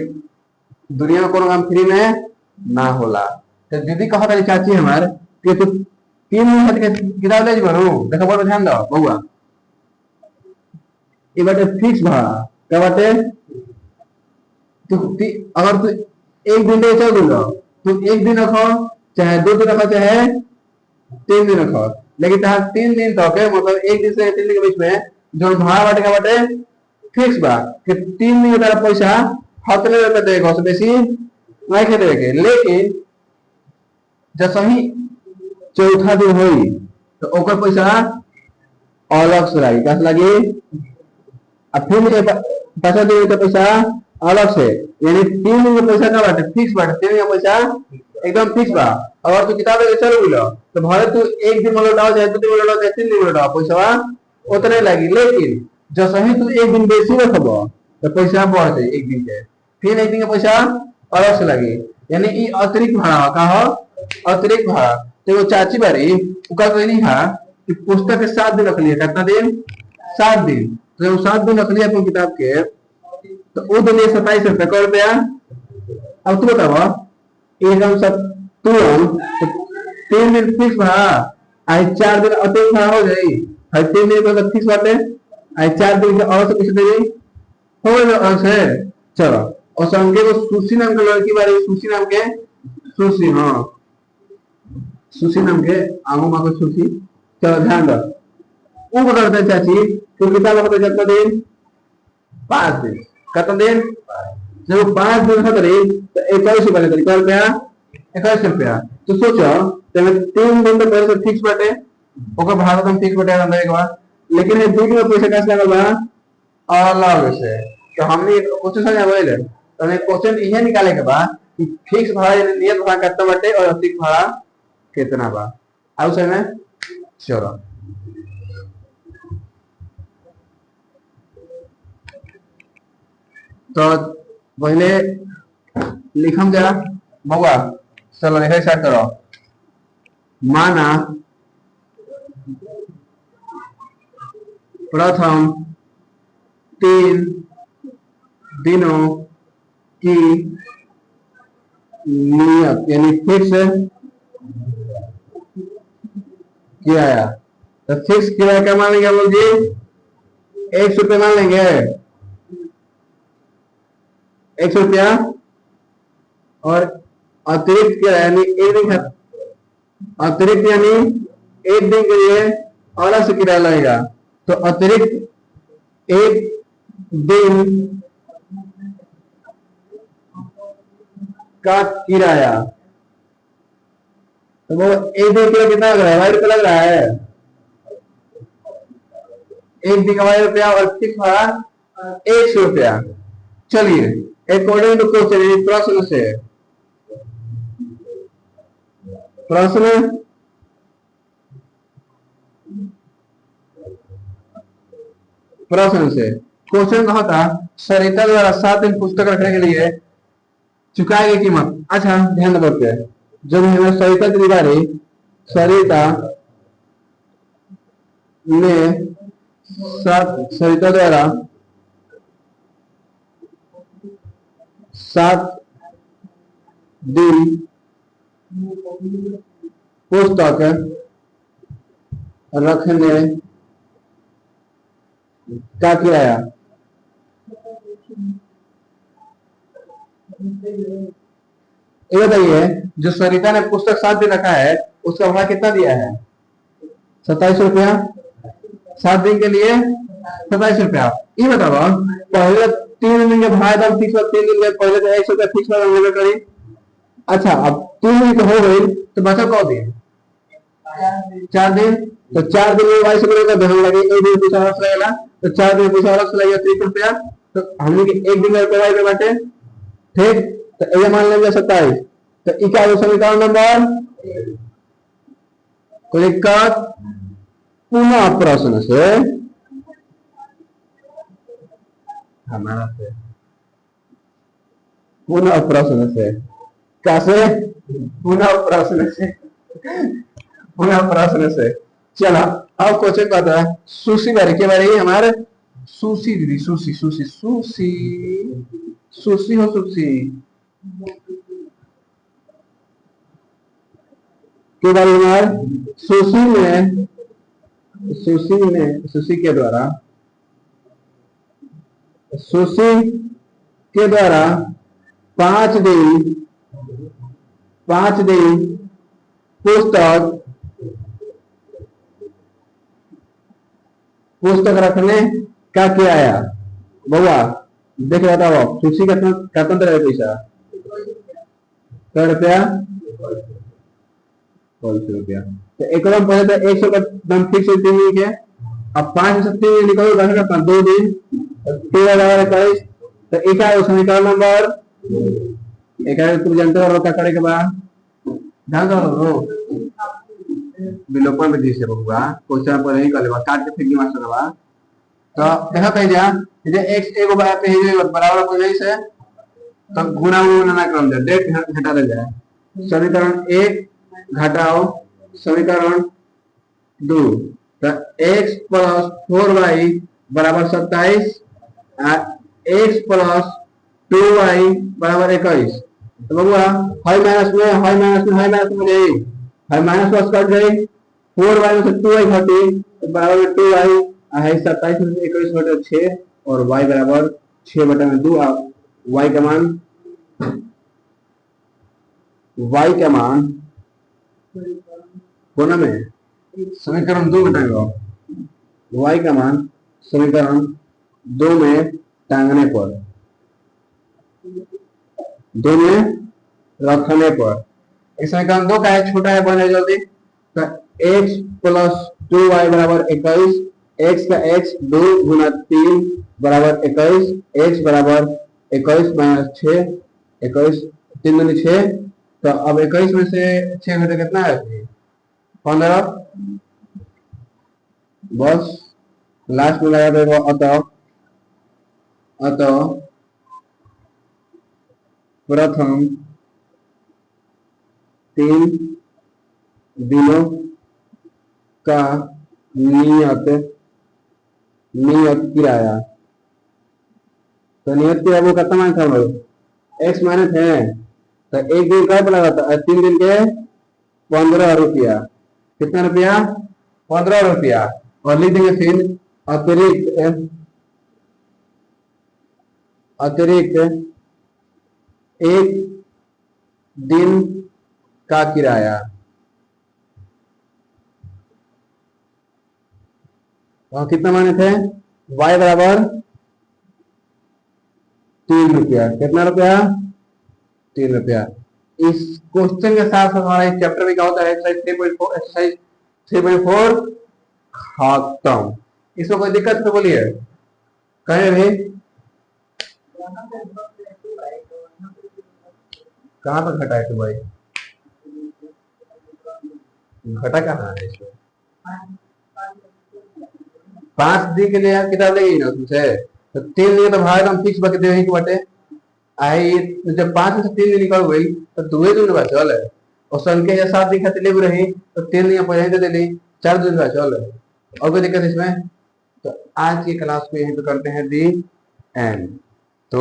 दुनिया में कोनो काम फ्री में ना होला। तो दीदी कहा था चाची हमार कि तू 3 मिनट के किताब ले जबरू, देखो पर ध्यान दो बहुआ ये बाटे फिक्स भाड़ा क्या बाटे, तू अगर तू एक दिन ले चल दूंगा, तू एक दिन रखो चाहे 2 दिन रखो चाहे 3 दिन रखो, लेकिन तहां 3 दिन तक मतलब एक दिन से 3 दिन के बीच में जो भाड़ा बाटे का बाटे फिक्स बा कि 3 दिन का पैसा हतले रुपए देगा, उससे बेसी नहीं खे देवे के। लेकिन जब सही चौथा दिन होई तो ओकर पैसा अलग से लागी, कैसे लागी अब फिर पैसा देवे के पैसा अलग से, यानी 3 दिन का पैसा का बाटे फिक्स बाटे, 3 दिन का पैसा एकदम फिक्स बा। अगर तू किताब लेके चल गेलो तो भले तू एक दिन में लौटाओ चाहे 2 दिन में लौटाओ चाहे 3 दिन में लौटाओ पैसा उतने लगी, लेकिन जब सही तू एक दिन बेसी रखब तो पैसा बढ़ जाए एक दिन के, फिर एक दिन का पैसा अलग से लगी, यानी ये अतिरिक्त भाड़ा का हो अतिरिक्त भाड़ा। तो वो चाची बारी उका कोई नहीं था कि पुस्तक के 7 दिन रख लिए, कितना दिन 7 दिन, तो जब 7 दिन रख लिया अपनी किताब के तो वो दिन 27 रुपए का रुपया। अब तू बताओ एक हम सब तू 3 दिन फिक्स भाड़ा आई 4 दिन अतिरिक्त भाड़ा हो जाई, 3 दिन मतलब फिक्स बाटे आई 4 दिन के और से पैसे दे हो गए से। चलो और संगे को सुशी नाम के लड़की बारे, सुशी नाम के सुशी, हाँ सुशी नाम के आगो माँ को सुशी। चलो ध्यान दो वो बताते हैं चाची तो किताब बताते कितना दिन 5 दिन, कितना दिन जब 5 दिन होता रही तो 21 रुपया लेते रुपया 21 रुपया। तो सोचो 3 दिन तो पहले फिक्स बाटे ओकर भाड़ा तो फिक्स बाटे अंदर एक बार, लेकिन ये 2 दिन में पैसा कैसे लगल बा अलग से। तो हमने क्वेश्चन समझ आवे तो हमें क्वेश्चन यह निकाले के बाद कि फिक्स भाड़ा नियत भाड़ा कितना बाटे और अतिरिक्त भाड़ा कितना बा। आउ से में चलो तो पहले लिखम जरा बउआ, चलो लिखे स्टार्ट करो। माना प्रथम 3 दिनों की नियत यानी फिक्स किराया, तो फिक्स किराया क्या मान लेंगे हम लोग जी 100 रुपये मान लेंगे, 100 रुपया। और अतिरिक्त किराया यानी एक दिन अतिरिक्त यानी एक दिन के लिए अलग से किराया लगेगा, तो अतिरिक्त एक दिन का किराया तो वो एक दिन के लिए कितना लग रहा है? वाई रुपया लग रहा है। एक दिन का वाई रुपया और फिक्स भाड़ा 100 रुपया। चलिए अकॉर्डिंग टू क्वेश्चन, प्रश्न से प्रश्न प्रश्न से क्वेश्चन कहा था सरिता द्वारा 7 दिन पुस्तक रखने के लिए चुकाई गई कीमत। अच्छा ध्यान रखते हैं, जब हमें सरिता की दीवारी सरिता ने सरिता द्वारा 7 दिन पुस्तक रखने का किराया ये बताइए, जो सरिता ने पुस्तक 7 दिन रखा है उसका भाड़ा कितना दिया है? 27 रुपया। 7 दिन के लिए 27 रुपया। ये बताओ पहले 3 दिन के भाड़ा दाम फिक्स, 3 दिन के पहले तो 100 रुपया फिक्स वाला करी। अच्छा अब 3 दिन तो हो गई, तो बचा कौ दिन? 4 दिन। तो 4 दिन में 22 रुपये का ध्यान लगे, एक दिन पैसा अलग लगेगा, तो 4 दिन पैसा अलग से लगेगा 30 रुपया। तो हमने एक दिन में रुपया में बांटे, ठीक। तो ये मान लेंगे 27। तो क्या समीकरण नंबर कोई दिक्कत? पुनः प्रश्न से हमारा से पुनः प्रश्न से कैसे? पुनः प्रश्न से पुनः प्रश्न से। चला अब क्वेश्चन कहता है सुशी बारे के बारे ही हमारे सुशी दीदी, सुशी सुशी सुशी सुशी हो सुशी के बारे में हमारे सुशी के द्वारा 5 दिन पुस्तक रखने का किराया। बउआ देख बताओ आप, सुशी का कितना रहे पैसा? क्या रुपया? 100 रुपया। तो एकदम पहले तो 100 का दाम फिक्स है 3 दिन के। अब 5 से 3 दिन निकलो, 2 दिन 21। तो एक है समीकरण नंबर एक है, तुम जानते हो क्या करे के बाद ध्यान दो विलोपन विधि से बउआ क्वेश्चन पर नहीं कर काट के फेंक मास्टर बा। तो देखो कह दिया जे x एगो बा पे बराबर हो जाई से, तो गुणा ना क्रम दे डेट घटा दे जाए। समीकरण 1 घटाओ समीकरण 2, तो x प्लस 4y बराबर 27 x प्लस 2y बराबर 21। तो बबुआ हाई माइनस में हाई माइनस में हाई माइनस में जाई, हाई माइनस प्लस कट जाई, 4y में से 2y घटी तो बराबर में 2y है 27 में 21 बटे 6 और y बराबर 6 बटे में 2। y का मान कोना में समीकरण 2 घटाएगा, y का मान समीकरण 2 में टांगने पर 2 में रखने पर इस समीकरण 2 का है छोटा है बने जल्दी। तो x प्लस 2y बराबर 21, x का x 2 गुना 3 बराबर 21, x बराबर 21 माइनस 6, 21 3 दूनी 6। तो अब 21 में से 6 घटे कितना है? 15। बस लास्ट में लगा देगा अतः प्रथम 3 दिनों का नियत किराया। तो नियत किराया वो कितना मान था x माइनस है, तो एक दिन का लगा था 3 दिन के 15 रुपया। कितना रुपया? 15 रुपया। और लिख देंगे फिर अतिरिक्त 1 दिन का किराया। और कितना माने थे? y बराबर 3 रुपया। कितना रुपया? 3 रुपया। इस क्वेश्चन के साथ साथ हमारा इस चैप्टर में क्या होता है, एक्सरसाइज 3.4 खत्म। इसमें कोई दिक्कत तो बोलिए, कहे भी कहाँ पर घटा है तो भाई, घटा कहाँ है इसमें? 5 दिन के लिए यार किताब लेगी ना तुमसे, तो 3 दिन तो भाई हम फिक्स बके दे बटे आई, जब 5 में से 3 दिन निकल गई तो 2 दिन बचल है, और सन के 7 दिन खातिर लेबू रही तो 3 दिन पहले दे देली, 4 दिन बचल है। और कोई दिक्कत इसमें? तो आज की क्लास को यहीं पे करते हैं दी एंड। तो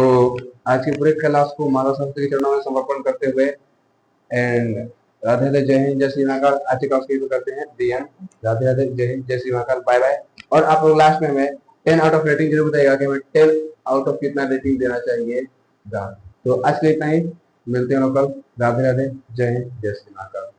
आज की पूरे क्लास को माता सरस्वती के चरणों में समर्पण करते हुए एंड राधे राधे, जय हिंद, जय श्री महाकाल। आज की क्लास को करते हैं दी एंड। राधे राधे, जय हिंद, जय श्री महाकाल, बाय बाय। और आप लोग लास्ट में हमें 10 आउट ऑफ रेटिंग जरूर बताइएगा कि हमें 10 आउट ऑफ कितना रेटिंग देना चाहिए। तो आज के लिए इतना ही, मिलते हैं लोग कल। राधे राधे, जय हिंद, जय श्री महाकाल।